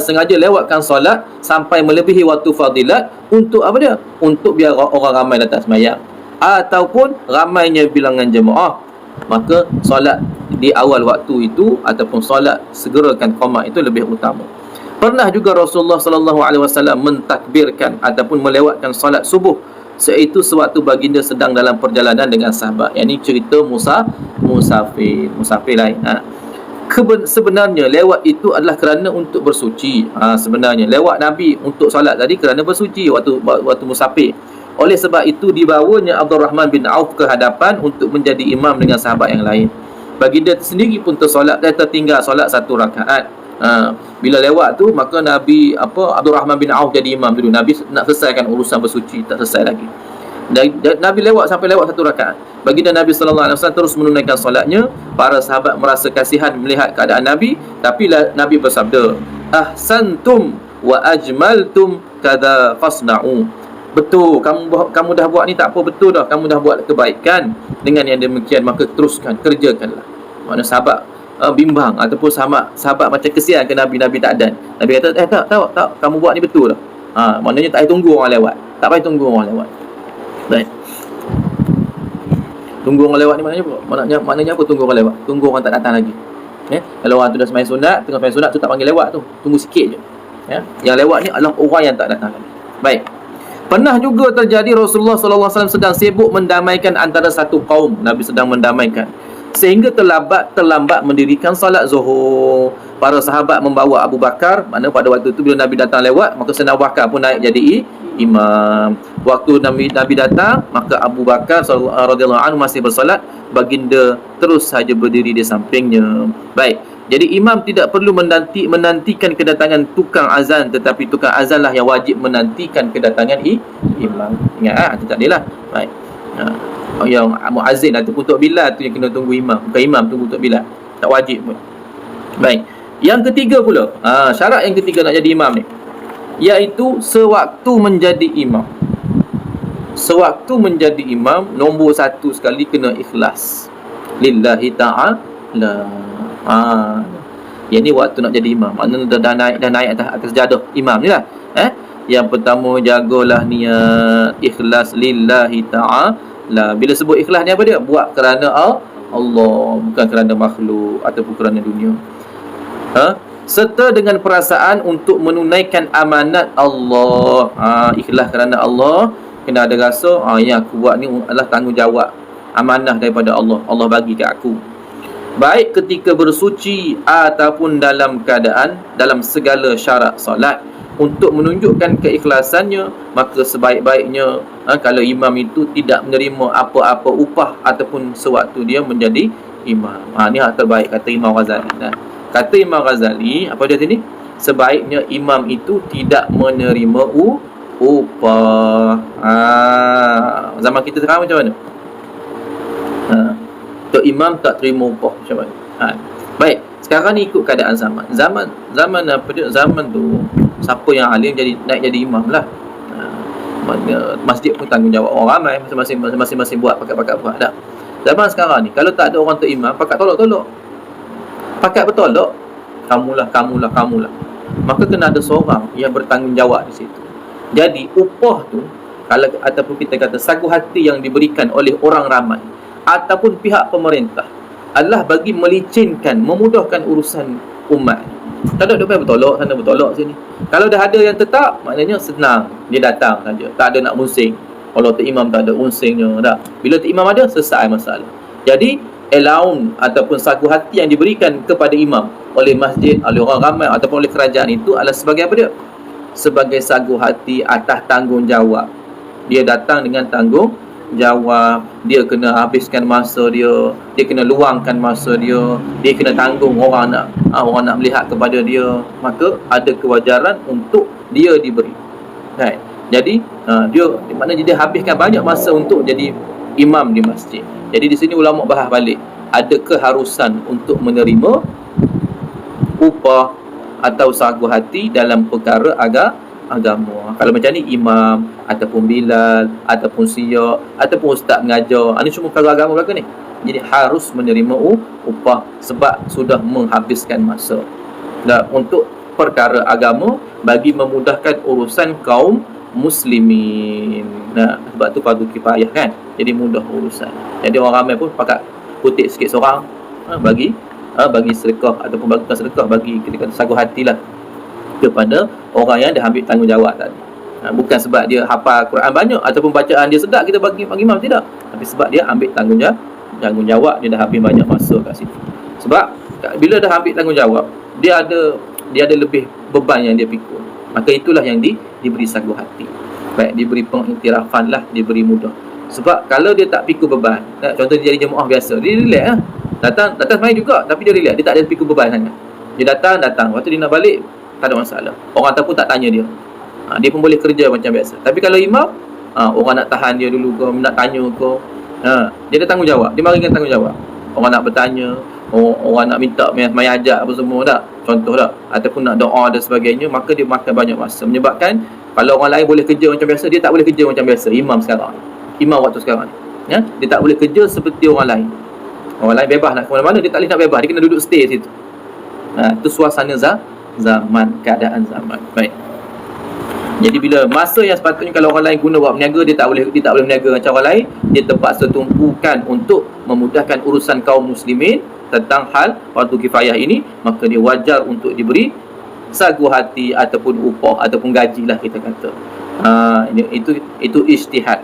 [SPEAKER 1] sengaja lewatkan solat sampai melebihi waktu fadilat. Untuk apa dia? Untuk biar orang ramai datang sembahyang, ataupun ramainya bilangan jemaah. Maka solat di awal waktu itu ataupun solat segerakan qamat itu lebih utama. Pernah juga Rasulullah sallallahu alaihi wasallam mentakbirkan ataupun melewatkan solat subuh, iaitu sewaktu baginda sedang dalam perjalanan dengan sahabat. Yang ini cerita musafir lain. Sebenarnya lewat itu adalah kerana untuk bersuci. Sebenarnya lewat Nabi untuk solat tadi kerana bersuci waktu musafir. Oleh sebab itu dibawanya Abdul Rahman bin Auf ke hadapan untuk menjadi imam dengan sahabat yang lain. Baginda sendiri pun tertinggal solat 1 rakaat. Bila lewat tu, maka Abdul Rahman bin Auf jadi imam dulu. Nabi nak selesaikan urusan bersuci, tak selesai lagi. Nabi sampai lewat 1 rakaat. Baginda Nabi sallallahu alaihi wasallam terus menunaikan solatnya. Para sahabat merasa kasihan melihat keadaan Nabi, tapi Nabi bersabda, "Ahsantum wa ajmaltum kada fasna'u." Betul, kamu dah buat ni tak apa, betul dah, kamu dah buat kebaikan. Dengan yang demikian maka teruskan, kerjakanlah. Maknanya sahabat bimbang ataupun sahabat macam kesian ke Nabi tak ada. Nabi kata tak, kamu buat ni betul dah. Maknanya tak payah tunggu orang lewat. Tak payah tunggu orang lewat. Baik. Tunggu orang lewat ni maknanya apa tunggu orang lewat? Tunggu orang tak datang lagi. Kalau orang tu dah sembahyang sunat, tengah sembahyang sunat tu tak panggil lewat tu. Tunggu sikit je. Yang lewat ni adalah orang yang tak datang lagi. Baik. Pernah juga terjadi Rasulullah sallallahu alaihi wasallam sedang sibuk mendamaikan antara satu kaum. Nabi sedang mendamaikan, sehingga terlambat mendirikan solat zuhur. Para sahabat membawa Abu Bakar. Mana pada waktu itu bila Nabi datang lewat, maka Sayyidina Abu Bakar pun naik jadi imam. Waktu Nabi datang, maka Abu Bakar radhiyallahu anhu masih bersolat. Baginda terus saja berdiri di sampingnya. Baik. Jadi imam tidak perlu menantikan kedatangan tukang azan, tetapi tukang azanlah yang wajib menantikan kedatangan imam. Ingat itu tadilah. Baik. Yang muazzin ataupun Tok Bilal tu yang kena tunggu imam, bukan imam tunggu Tok Bilal. Tak wajib pun. Baik. Yang ketiga pula, syarat yang ketiga nak jadi imam ni, iaitu sewaktu menjadi imam. Sewaktu menjadi imam, nombor 1 sekali kena ikhlas lillahi ta'ala. Yang ni waktu nak jadi imam. Maknanya dah naik atas jadah imam ni lah. Yang pertama, jagalah niat ikhlas lillahi ta'ala. Bila sebut ikhlas ni apa dia? Buat kerana Allah, bukan kerana makhluk ataupun kerana dunia. Serta dengan perasaan untuk menunaikan amanat Allah. Ikhlas kerana Allah. Kena ada rasa yang aku buat ni adalah tanggungjawab, amanah daripada Allah. Allah bagi kat aku. Baik ketika bersuci ataupun dalam keadaan dalam segala syarat solat. Untuk menunjukkan keikhlasannya, maka sebaik-baiknya kalau imam itu tidak menerima apa-apa upah ataupun sewaktu dia menjadi imam. Ni hak terbaik kata Imam Ghazali. Kata Imam Ghazali, apa dia sini? Sebaiknya imam itu tidak menerima upah. Zaman kita sekarang macam mana? Tok imam tak terima upah macam mana? Baik, sekarang ni ikut keadaan zaman. Zaman apa dia? Zaman tu siapa yang alim naik jadi imam lah. Masjid pun tanggungjawab orang ramai, masing-masing buat pakat-pakat buat dah. Zaman sekarang ni kalau tak ada orang tok imam, pakat tolak-tolak. Pakat bertolak, kamulah. Maka kena ada seorang yang bertanggungjawab di situ. Jadi upah tu, kalau ataupun kita kata sagu hati yang diberikan oleh orang ramai ataupun pihak pemerintah adalah bagi melicinkan, memudahkan urusan umat. Tak ada dia bertolak sana, bertolak sini. Kalau dah ada yang tetap, maknanya senang, dia datang saja, tak ada nak unsing. Kalau tok imam tak ada unsingnya dah. Bila tok imam ada, selesai masalah. Jadi allowance ataupun sagu hati yang diberikan kepada imam oleh masjid, oleh orang ramai ataupun oleh kerajaan itu adalah sebagai apa dia? sebagai sagu hati atas tanggungjawab. Dia datang dengan tanggungjawab. Dia kena habiskan masa dia, dia kena luangkan masa dia, dia kena tanggung orang nak melihat kepada dia. Maka ada kewajaran untuk dia diberi. Right? Jadi dia di mana dia habiskan banyak masa untuk jadi imam di masjid. Jadi di sini ulama bahas balik, ada keharusan untuk menerima upah atau sagu hati dalam perkara agama. Kalau macam ni imam ataupun bilal ataupun siyak ataupun ustaz mengajar, ini semua perkara agama belaka ni. Jadi harus menerima upah sebab sudah menghabiskan masa. Dan untuk perkara agama bagi memudahkan urusan kaum muslimin. Nah, sebab tu fardu kifayah kan. Jadi mudah urusan. Jadi orang ramai pun pakat kutip sikit seorang bagi sedekah ataupun bagikan sedekah bagi kita kata sagu hatilah kepada orang yang dah ambil tanggungjawab tadi. Bukan sebab dia hafal Quran banyak ataupun bacaan dia sedap kita bagi imam, tidak. Tapi sebab dia ambil tanggungjawab, dia dah habis banyak masa kat situ. Sebab bila dah ambil tanggungjawab, dia ada lebih beban yang dia pikul. Maka itulah yang diberi sagu hati. Baik, diberi pengiktirafan lah, diberi mudah. Sebab kalau dia tak pikul beban, contoh dia jadi jemaah biasa, dia relax lah. Datang main juga, tapi dia relax, dia tak ada pikul beban sangat. Dia datang, lepas tu dia nak balik, tak ada masalah. Orang ataupun tak tanya dia. Dia pun boleh kerja macam biasa. Tapi kalau imam, orang nak tahan dia dulu ke, nak tanya ke, dia ada tanggungjawab, dia marikan tanggungjawab. Orang nak bertanya, orang nak minta mai hajat apa semua tak, contoh tak, ataupun nak doa dan sebagainya, maka dia makan banyak masa. Menyebabkan kalau orang lain boleh kerja macam biasa, dia tak boleh kerja macam biasa. Imam waktu sekarang ni, dia tak boleh kerja seperti orang lain. Orang lain bebas nak ke mana-mana, dia tak boleh nak bebas, dia kena duduk stay situ. Itu suasana zaman, keadaan zaman. Baik. Jadi bila masa yang sepatutnya kalau orang lain guna buat berniaga, dia tak boleh berniaga macam orang lain, dia terpaksa tumpukan untuk memudahkan urusan kaum muslimin tentang hal fardu kifayah ini, maka dia wajar untuk diberi sagu hati ataupun upah ataupun gaji lah kita kata. Itu ijtihad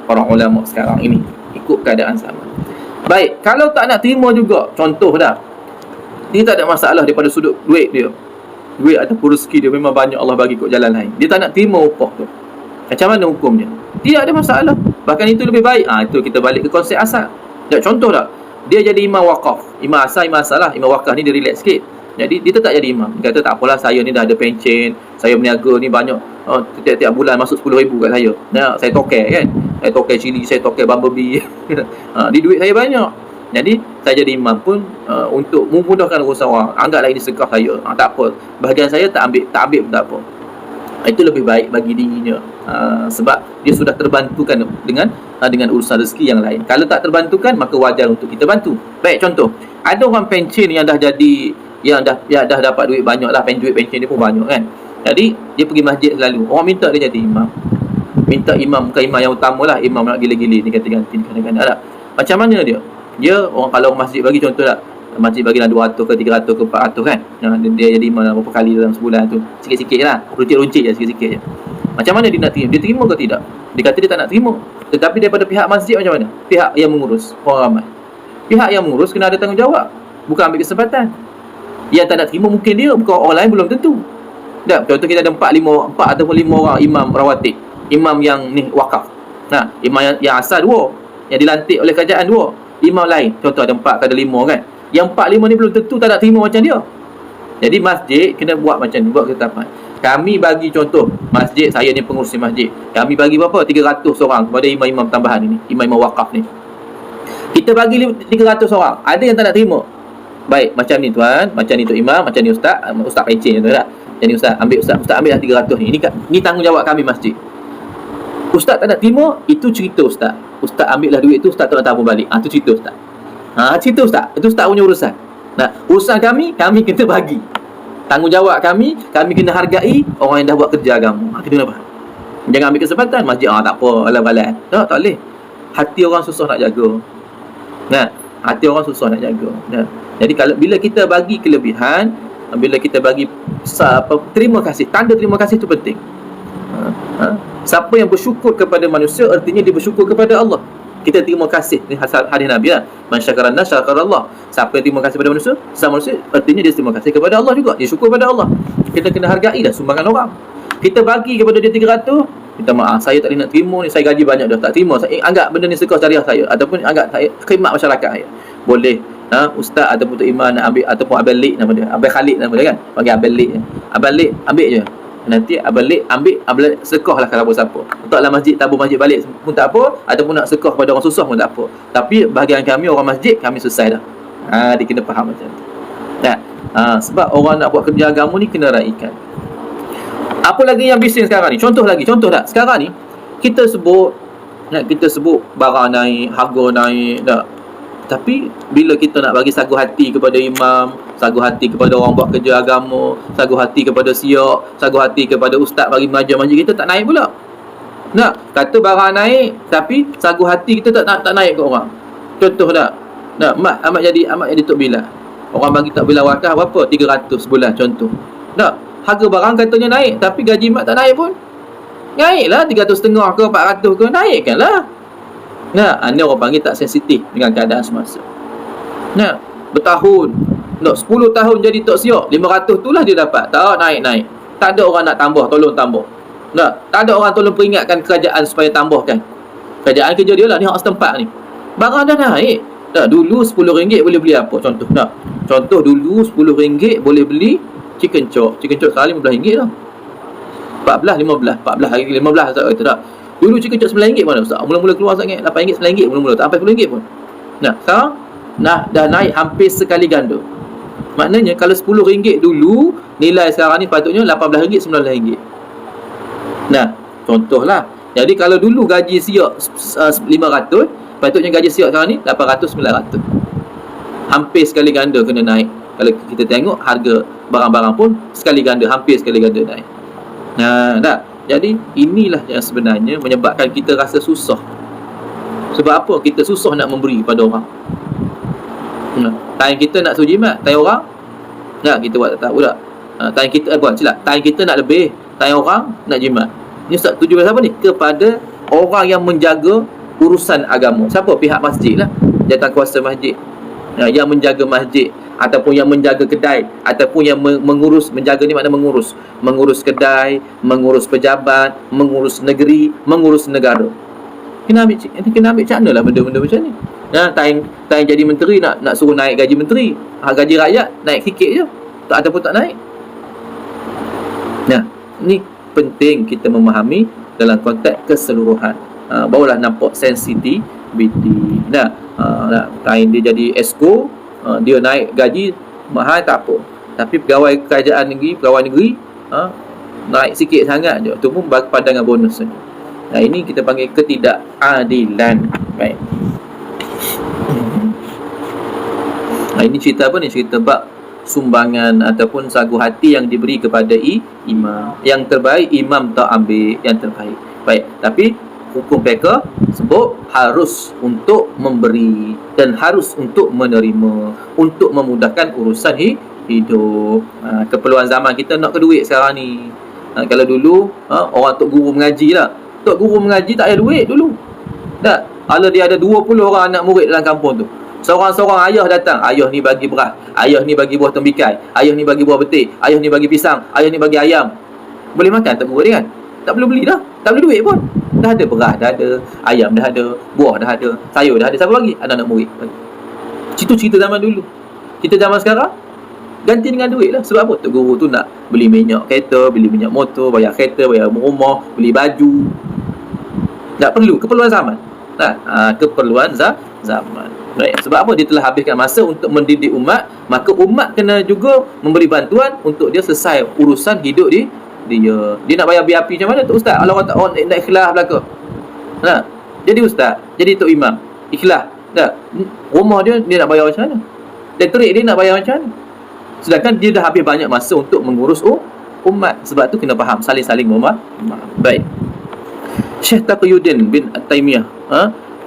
[SPEAKER 1] para ulama sekarang ini ikut keadaan zaman. Baik, kalau tak nak terima juga, contoh dah, dia tak ada masalah daripada sudut duit dia, duit ataupun rezeki dia memang banyak Allah bagi kot jalan lain, dia tak nak terima upah tu, macam mana hukumnya? Tidak ada masalah, bahkan itu lebih baik. Itu kita balik ke konsep asal. Contoh tak, dia jadi imam wakaf, imam asal lah, imam wakaf ni dia relax sikit. Jadi dia tetap jadi imam. Dia kata tak apalah, saya ni dah ada pencen, saya berniaga ni banyak, tiap-tiap bulan masuk 10,000 kat saya. Saya tokai kan, saya tokai cili, saya tokai bumblebee. Di duit saya banyak. Jadi saya jadi imam pun untuk memudahkan urusan orang. Anggaplah ini sedekah saya, tak apa, bahagian saya tak ambil pun tak apa. Itu lebih baik bagi dirinya, sebab dia sudah terbantukan dengan urusan rezeki yang lain. Kalau tak terbantukan, maka wajar untuk kita bantu. Baik, contoh, ada orang pencen yang dah jadi, yang dah dapat duit banyak lah, duit pencen dia pun banyak kan. Jadi dia pergi masjid selalu, orang minta dia jadi imam. Minta imam, bukan imam yang utama lah, imam nak gila-gila ni, ganti-ganti kadang-kadang tak. Macam mana dia orang kalau masjid bagi contoh tak, masjid bagi dalam 200 ke 300 ke 400 kan, dia jadi imam berapa kali dalam sebulan tu, sikit-sikit lah, runcit-runcit je, sikit-sikit je. Macam mana dia nak terima? Dia terima ke tidak? Dia kata dia tak nak terima. Tetapi daripada pihak masjid macam mana? Pihak yang mengurus orang ramai, pihak yang mengurus kena ada tanggungjawab, bukan ambil kesempatan. Yang tak nak terima mungkin dia, bukan orang lain, belum tentu. Contoh kita ada 4 ataupun 5 orang imam rawatib, imam yang ni wakaf. Imam yang asal 2, yang dilantik oleh kerajaan 2, imam lain contoh ada 4 ke ada 5 kan. Yang 4-5 ni belum tentu tak nak terima macam dia. Jadi masjid kena buat macam ni, buat ketetapan. Kami bagi contoh, masjid saya ni pengurusi masjid, kami bagi berapa? 300 orang kepada imam-imam tambahan ini, imam-imam wakaf ni. Kita bagi 300 orang, ada yang tak nak terima. Baik, macam ni tuan, macam ni tu imam, macam ni ustaz pencen tu tak. Jadi ustaz ambil lah 300 ni. Ni tanggungjawab kami masjid. Ustaz tak nak terima, itu cerita ustaz. Ustaz ambil lah duit tu, ustaz tak nak tabung balik. Itu cerita ustaz. Cerita ustaz. Itu ustaz punya urusan. Urusan kami kena bagi. Tanggungjawab kami kena hargai orang yang dah buat kerja agama. Kita kena faham. Jangan ambil kesempatan masjid, tak apa, alam-alam. Tak boleh. Hati orang susah nak jaga. Hati orang susah nak jaga. Jadi bila kita bagi kelebihan, bila kita bagi terima kasih, tanda terima kasih itu penting. Siapa yang bersyukur kepada manusia, artinya dia bersyukur kepada Allah. Kita terima kasih, ni hadis Nabi lah, man syakaranna syakarallah. Siapa yang terima kasih kepada manusia, sama manusia, artinya dia terima kasih kepada Allah juga, dia syukur kepada Allah. Kita kena hargai dah sumbangan orang. Kita bagi kepada dia 300, minta maaf, saya tak boleh nak terima ni, saya gaji banyak dah, tak terima. Saya anggap benda ni sedekah jariah saya, ataupun anggap saya khidmat masyarakat saya. Boleh ustaz ataupun Tok Iman nak ambil, ataupun Abang Lik nama dia, Abang Khalid nama dia kan, panggil Abang Lik je. Abang Lik ambil je, nanti Abang Lik ambil, Abang Lik sedekah lah kalau siapa. Letaklah masjid, tabur masjid balik pun tak apa, ataupun nak sedekah kepada orang susah pun tak apa. Tapi bahagian kami orang masjid, kami selesai dah. Dia kena faham macam tu. Sebab orang nak buat kerja agama ni kena raikan. Apa lagi yang bisnes sekarang ni? Contoh tak? Sekarang ni kita sebut barang naik, harga naik tak? Tapi bila kita nak bagi sagu hati kepada imam, sagu hati kepada orang buat kerja agama, sagu hati kepada siok, sagu hati kepada ustaz bagi mengajar masjid, kita tak naik pula. Nak kata barang naik tapi sagu hati kita tak naik ke orang. Contoh tak? Nak amat jadi Tok Bilal. Orang bagi Tok Bilal wakaf berapa? 300 sebulan contoh. Tak? Harga barang katanya naik, tapi gaji mak tak naik pun. Naiklah 350 ke 400 ke, naikkanlah. Ini orang panggil tak sensitif dengan keadaan semasa. Bertahun, 10 tahun jadi tok siok, 500 tu lah dia dapat. Tak naik. Tak ada orang nak tambah, tolong tambah. Tak ada orang tolong peringatkan kerajaan supaya tambahkan. Kerajaan kerja dia lah ni, hak setempat ni. Barang dah naik. Dulu RM10 boleh beli apa? Contoh dulu RM10 boleh beli chicken chop sekali RM15 dah. 14, 15 hari 15 tak kata tak. Dulu chicken chop RM9 mana ustaz? Mula-mula keluar sangat RM8, RM9 mula-mula, tak sampai RM10 pun. Sekarang dah naik hampir sekali ganda. Maknanya kalau RM10 dulu, nilai sekarang ni patutnya RM18, RM19. Contohlah. Jadi kalau dulu gaji siok 500, patutnya gaji siok sekarang ni 800, 900. Hampir sekali ganda kena naik. Kalau kita tengok harga barang-barang pun hampir sekali ganda naik. Jadi inilah yang sebenarnya menyebabkan kita rasa susah. Sebab apa? Kita susah nak memberi pada orang. Time kita nak sujimat, time orang kita buat tak pula. Time kita time kita nak lebih, time orang nak jimat. Ni ustaz tuju pada siapa ni? Kepada orang yang menjaga urusan agama. Siapa? Pihak masjid lah, jawatan kuasa masjid, yang menjaga masjid, ataupun yang menjaga kedai, ataupun yang menjaga ni makna mengurus kedai, mengurus pejabat, mengurus negeri, mengurus negara. Kena ambil cara lah benda-benda macam ni. Time jadi menteri nak suruh naik gaji menteri, gaji rakyat naik sikit je, ataupun tak naik. Ni penting kita memahami dalam konteks keseluruhan. Barulah nampak sensitivity. Time dia jadi esko, dia naik gaji mahal tak apa, tapi pegawai kerajaan negeri, pegawai negeri naik sikit sangat je, tu pun pandangan bonus saja. Ini kita panggil ketidakadilan. Baik. Ini cerita apa ni? Cerita bab sumbangan ataupun sagu hati yang diberi kepada imam. Yang terbaik imam tak ambil yang terbaik. Baik, tapi hukum fiqh sebut harus untuk memberi dan harus untuk menerima, untuk memudahkan urusan hidup. Keperluan zaman kita nak ke duit sekarang ni. Kalau dulu orang tok guru mengaji lah, tok guru mengaji tak ada duit dulu. Kalau dia ada 20 orang anak murid dalam kampung tu, seorang-seorang ayah datang, ayah ni bagi beras, ayah ni bagi buah tembikai, ayah ni bagi buah betik, ayah ni bagi pisang, ayah ni bagi ayam. Boleh makan tak murid dia kan? Tak perlu beli dah, tak perlu duit pun. Dah ada beras, dah ada ayam, dah ada buah, dah ada sayur, dah ada. Siapa bagi? Anak-anak murid. Itu cerita zaman dulu. Kita zaman sekarang ganti dengan duit lah. Sebab apa? Tok guru tu nak beli minyak kereta, beli minyak motor, bayar kereta, bayar rumah, beli baju. Tak perlu, keperluan zaman. Keperluan zaman. Baik. Sebab apa? Dia telah habiskan masa untuk mendidik umat, maka umat kena juga memberi bantuan untuk dia selesai urusan hidup dia. Dia nak bayar BIP macam mana tu ustaz? Kalau orang nak ikhlas belaka. Jadi ustaz, jadi tok imam, ikhlas. Rumah dia nak bayar macam mana? Dan terik dia nak bayar macam mana? Sedangkan dia dah habis banyak masa untuk mengurus umat. Sebab tu kena faham, saling-saling memahami. Baik. Syekh Taqiyuddin bin At-Taimiyah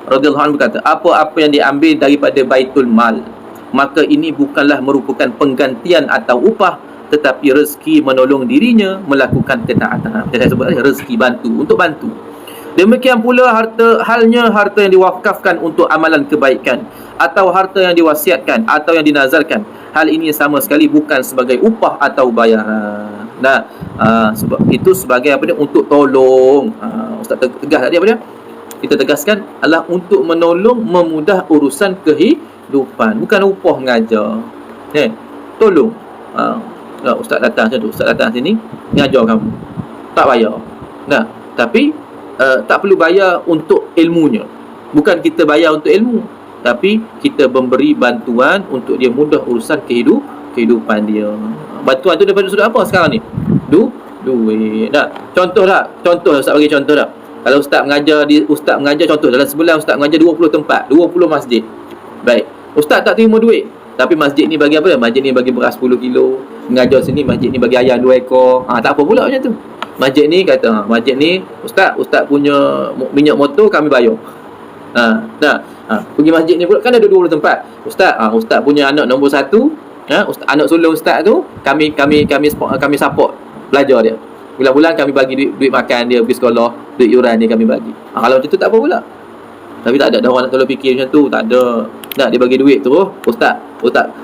[SPEAKER 1] radhiyallahu anhu berkata, apa-apa yang diambil daripada Baitul Mal, maka ini bukanlah merupakan penggantian atau upah, tetapi rezeki menolong dirinya melakukan ketaatan. Saya sebut rezeki untuk bantu. Demikian pula halnya harta yang diwakafkan untuk amalan kebaikan, atau harta yang diwasiatkan atau yang dinazarkan. Hal ini sama sekali bukan sebagai upah atau bayaran. Nah, sebab itu sebagai apa dia, untuk tolong. Ustaz tegas tadi apa dia, kita tegaskan adalah untuk menolong, memudah urusan kehidupan, bukan upah mengajar. Tolong. Ustaz datang macam tu, ustaz datang sini mengajar kamu, tak bayar. Nah, tapi tak perlu bayar untuk ilmunya. Bukan kita bayar untuk ilmu, tapi kita memberi bantuan untuk dia mudah urusan kehidupan dia. Bantuan tu daripada sudut apa sekarang ni? Duit. Dah. Contoh ustaz bagi contoh dah. Kalau ustaz mengajar contoh dalam sebulan ustaz mengajar 20 tempat, 20 masjid. Baik. Ustaz tak terima duit, tapi masjid ni bagi apa? Masjid ni bagi beras 10 kilo. Mengajar sini masjid ni bagi ayam 2 ekor. Tak apa pula macam tu. Masjid ni kata, masjid ni ustaz punya minyak motor kami bayar. Pergi masjid ni pula kan ada 20 tempat. Ustaz punya anak nombor 1, anak sulung ustaz tu kami support belajar dia. Bulan-bulan kami bagi duit makan dia pergi sekolah, duit yuran dia kami bagi. Kalau macam tu tak apa pula. Tapi tak ada orang nak tolong fikir macam tu, tak ada. Dia bagi duit tu, ustaz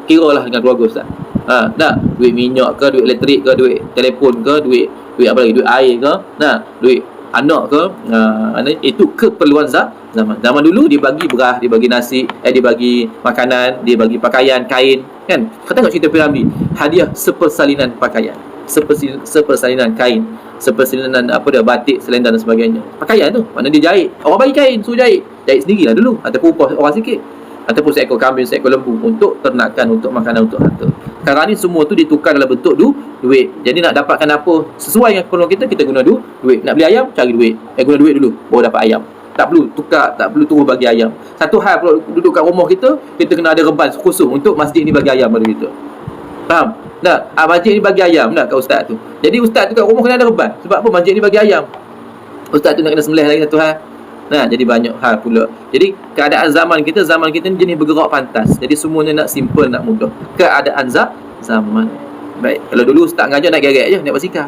[SPEAKER 1] kiralah dengan keluarga ustaz. Duit minyak ke, duit elektrik ke, duit telefon ke, duit apa lagi, duit air ke, duit anak ke, itu keperluan zaman dulu. Dia bagi beras, dia bagi nasi, dia bagi makanan, dia bagi pakaian, kain, kan. Kau tengok cerita Piramli, hadiah sepersalinan pakaian, sepersalinan kain, sepersalinan batik, selendang dan sebagainya. Pakaian tu mana dia jahit, orang bagi kain, suruh jahit sendirilah dulu, ataupun upah orang sikit, ataupun seekor kambing, seekor lembu untuk ternakan, untuk makanan, untuk harta. Sekarang ni semua tu ditukar dalam bentuk duit. Jadi nak dapatkan apa sesuai dengan keperluan kita guna duit. Nak beli ayam, cari duit, guna duit dulu baru dapat ayam. Tak perlu tukar, tak perlu turun bagi ayam. Satu hal pula duduk kat rumah kita kena ada reban khusus untuk masjid ni bagi ayam pada kita. Faham? Masjid ni bagi ayam kat ustaz tu. Jadi ustaz tu kat rumah kena ada reban. Sebab apa? Masjid ni bagi ayam. Ustaz tu nak kena sembelih lagi satu hal. Jadi banyak hal pula. Jadi keadaan zaman kita ni jenis bergerak pantas. Jadi semuanya nak simple, nak mudah. Keadaan zaman. Baik. Kalau dulu ustaz ngajar nak geret je, naik basikal.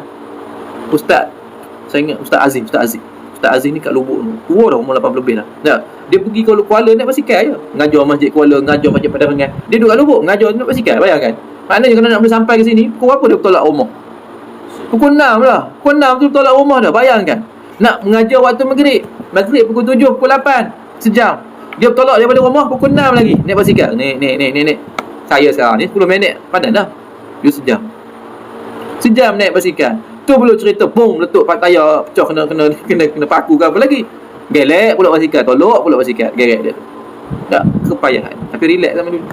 [SPEAKER 1] Saya ingat Ustaz Azim ni kat Lubuk tu. Tua dah, umur 80 lebih dah. Dia pergi ke Kuala naik basikal je. Ngajar masjid Kuala, ngajar masjid Padarangan. Dia duduk kat Lubuk, ngajar naik basikal. Bayangkan. Maknanya kalau nak boleh sampai ke sini, pukul berapa dia bertolak rumah? Pukul 6 lah. Pukul 6 tu bertolak rumah dah. Bayangkan. Nak mengajar waktu Maghrib pukul 7, pukul 8. Sejam. Dia bertolak daripada rumah pukul 6 lagi. Naik basikal. Naik. Saya sekarang ni 10 minit. Padan dah. Dia sejam naik basikal. Tu belum cerita bom letup tayar pecah, kena paku ke apa lagi. Gelek pula basikal, tolak pula basikal, geret dia tu. Tak kepayahan. Tapi relax sama dulu.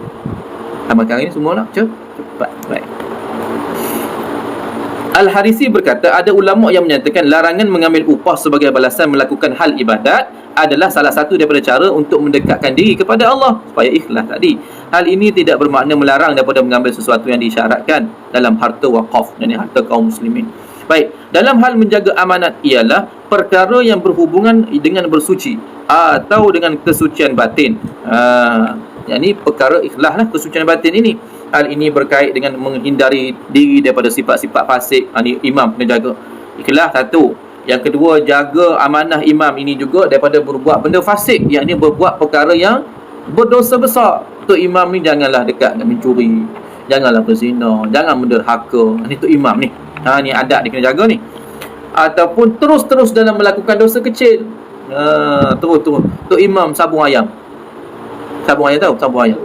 [SPEAKER 1] Sekarang ini semua nak cepat. Baik. Al-Harisi berkata, ada ulama yang menyatakan larangan mengambil upah sebagai balasan melakukan hal ibadat adalah salah satu daripada cara untuk mendekatkan diri kepada Allah supaya ikhlas tadi. Hal ini tidak bermakna melarang daripada mengambil sesuatu yang disyaratkan dalam harta waqaf, yakni harta kaum muslimin. Baik, dalam hal menjaga amanat ialah perkara yang berhubungan dengan bersuci atau dengan kesucian batin. Yakni perkara ikhlas lah, kesucian batin ini. Hal ini berkait dengan menghindari diri daripada sifat-sifat fasik. Ini imam kena jaga ikhlas, satu. Yang kedua, jaga amanah imam ini juga daripada berbuat benda fasik, yakni berbuat perkara yang berdosa besar. Untuk imam ni janganlah dekat dengan mencuri, janganlah berzina, jangan menderhaka. Ini untuk imam ni. Ni adab dia kena jaga ni. Ataupun terus dalam melakukan dosa kecil. Terus. Untuk imam sabung ayam. Sabung ayam tahu? Sabung ayam.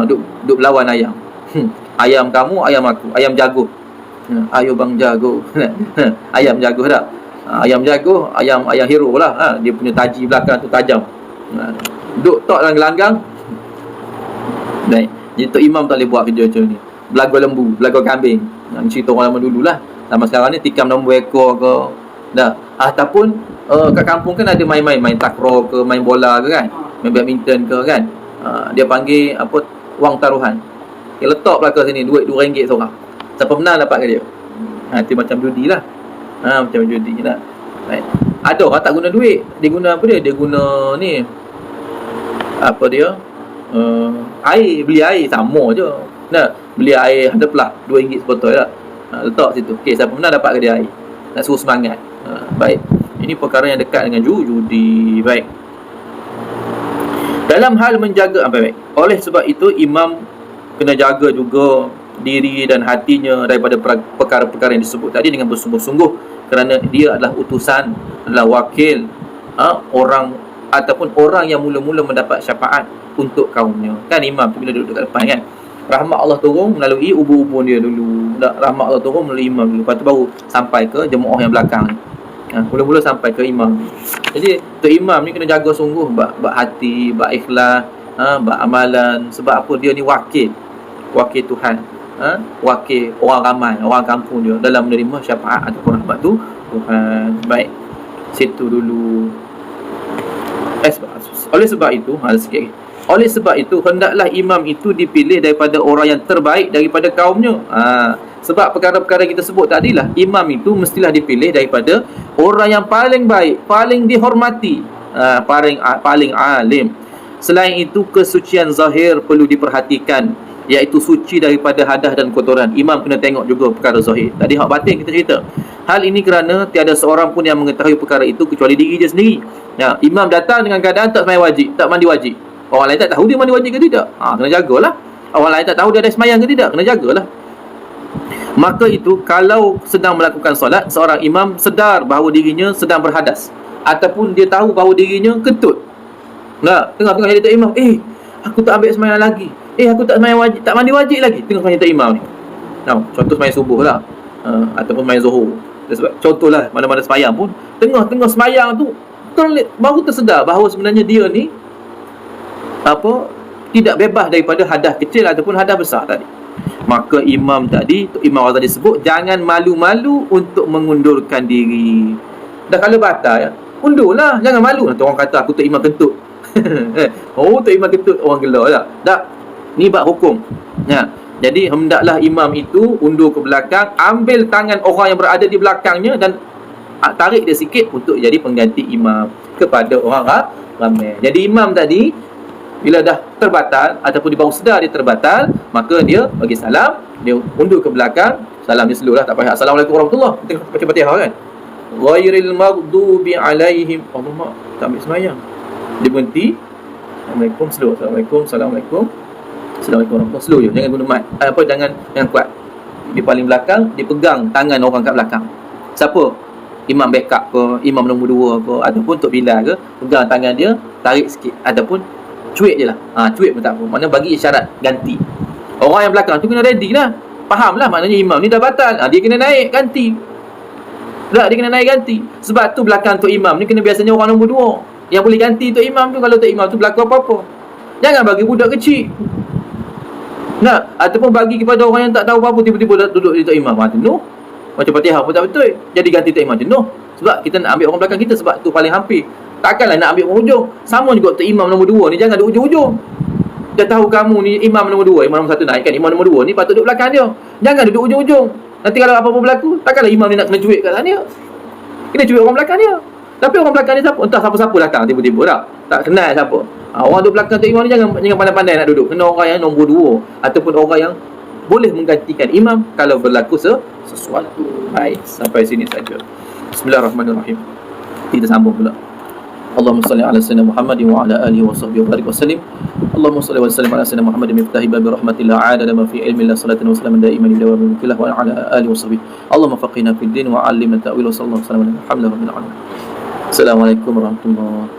[SPEAKER 1] Duk berlawan ayam. Ayam kamu, ayam aku. Ayam jago. Ayo bang jago. Ayam jago tak? Ayam jago, ayam hero lah. Dia punya taji belakang tu tajam. Duk tok dalam gelanggang. Baik. Jadi tok imam tak boleh buat kerja macam ni. Belaga lembu, belaga kambing. Cerita orang lama dulu lah. Sama sekarang ni tikam nombor ekor ke. Ataupun kat kampung kan ada main takraw ke, main bola ke kan, main badminton ke kan. Dia panggil wang taruhan. Dia letak belakang sini duit RM2 seorang. Siapa menang dapat ke dia. Itu macam judi lah. Macam judi lah. Baik. Ada orang tak guna duit. Dia guna apa dia? Dia guna ni. Air, beli air sama je. Beli air ada pelah RM2 sebotol lah. Letak situ. Okey, siapa menang dapat ke dia air. Nak suruh semangat. Baik. Ini perkara yang dekat dengan judi. Baik. Dalam hal menjaga baik. Oleh sebab itu imam kena jaga juga diri dan hatinya daripada perkara-perkara yang disebut tadi dengan bersungguh-sungguh, kerana dia adalah utusan, adalah wakil orang ataupun orang yang mula-mula mendapat syafaat untuk kaumnya. Kan imam tu bila duduk dekat depan kan, rahmat Allah turun melalui ubun-ubun dia dulu, rahmat Allah turun melalui imam dulu, lepas tu baru sampai ke jemaah yang belakang ni. Mula-mula sampai ke imam. Jadi tu imam ni kena jaga sungguh bab hati, bab ikhlas, bab amalan. Sebab apa? Dia ni wakil Tuhan, wakil orang ramai, orang kampung dia dalam menerima syafaat ataupun rahmat tu Tuhan. Baik, situ dulu. Oleh sebab itu, sikit lagi. Oleh sebab itu, hendaklah imam itu dipilih daripada orang yang terbaik daripada kaumnya. Sebab perkara-perkara kita sebut tadilah, imam itu mestilah dipilih daripada orang yang paling baik, paling dihormati, paling alim. Selain itu, kesucian zahir perlu diperhatikan, iaitu suci daripada hadas dan kotoran. Imam kena tengok juga perkara zahir. Tadi hak batin kita cerita. Hal ini kerana tiada seorang pun yang mengetahui perkara itu kecuali diri dia sendiri. Imam datang dengan keadaan tak sembahyang wajib, tak mandi wajib. Orang lain tak tahu dia mandi wajib ke tidak. Kena jagalah. Orang lain tak tahu dia ada sembahyang ke tidak, kena jagalah. Maka itu, kalau sedang melakukan solat, seorang imam sedar bahawa dirinya sedang berhadas, ataupun dia tahu bahawa dirinya kentut. Tengah-tengah jadi tak imam, aku tak ambil sembahyang lagi. Aku tak sembahyang wajib, tak mandi wajib lagi. Tengah-tengah tak imam ni. Contoh sembahyang subuh lah, ataupun sembahyang zuhur. Sebab contohlah mana-mana sembahyang pun, tengah-tengah sembahyang tu baru tersedar bahawa sebenarnya dia ni tidak bebas daripada hadas kecil ataupun hadas besar tadi. Maka imam tadi sebut jangan malu-malu untuk mengundurkan diri. Dah kalau batal ya, undurlah, jangan malu. Nanti orang kata aku tak imam kentut. Tak imam kentut, orang gelar lah. Tak, ni bab hukum. Jadi hendaklah imam itu undur ke belakang, ambil tangan orang yang berada di belakangnya dan tarik dia sikit untuk jadi pengganti imam kepada orang ramai. Jadi imam tadi bila dah terbatal ataupun dia baru sedar dia terbatal, maka dia bagi salam, dia undur ke belakang, salam dia slow lah, tak payah Assalamualaikum warahmatullahi, kita baca Fatihah kan, ghairil maghdubi alaihim, Allah tak ambil semayang, dia berhenti, Assalamualaikum, slow, Assalamualaikum warahmatullahi, slow je, jangan guna mat, jangan kuat. Di paling belakang, dia pegang tangan orang kat belakang. Siapa? Imam backup ke, imam nombor 2 ke, ataupun Tok Bilal ke, pegang tangan dia, tarik sikit, ataupun cuik je lah. Cuik pun tak apa, maknanya bagi isyarat ganti. Orang yang belakang tu kena ready lah, faham lah maknanya imam ni dah batal, dia kena naik ganti. Dia kena naik ganti. Sebab tu belakang tu imam ni kena biasanya orang nombor 2 yang boleh ganti tu imam tu. Kalau tu imam tu berlaku apa-apa, jangan bagi budak kecil, ataupun bagi kepada orang yang tak tahu apa-apa, tiba-tiba duduk di tu imam. Jenuh, macam Fatihah pun tak betul, jadi ganti tu imam, jenuh. Sebab kita nak ambil orang belakang kita, sebab tu paling hampir. Takkanlah nak ambil penghujung. Sama juga tu imam nombor 2 ni, jangan duduk ujung-ujung. Dah tahu kamu ni imam nombor 2, imam nombor 1 naik kan, imam nombor 2 ni patut duduk belakang dia, jangan duduk ujung-ujung. Nanti kalau apa-apa berlaku, takkanlah imam ni nak kena cuik kat sana dia, kena cuik orang belakang dia. Tapi orang belakang ni siapa? Entah siapa-siapa belakang tiba-tiba tak kenal siapa. Orang duduk belakang tu imam ni jangan pandai-pandai nak duduk. Kena orang yang nombor 2 ataupun orang yang boleh menggantikan imam kalau berlaku sesuatu. Baik, sampai sini saja. Bismillahirrahmanirrahim. Kita sambung pula. Allahumma salli ala sayyidina Muhammad wa ala alihi wa sahbihi wa barik wa sallim. Allahumma salli wa sallim ala sayyidina Muhammad miftahi babi rahmatillah adada ma fi ilmi Allah salatan wa salaman daiman ila yawmil qiyamah wa ala alihi wa sahbihi. Allahumma faqihna fid din wa 'allimna ta'wil wa sallallahu alaihi wa sallam. Alhamdulillah rabbil alamin. Assalamualaikum warahmatullahi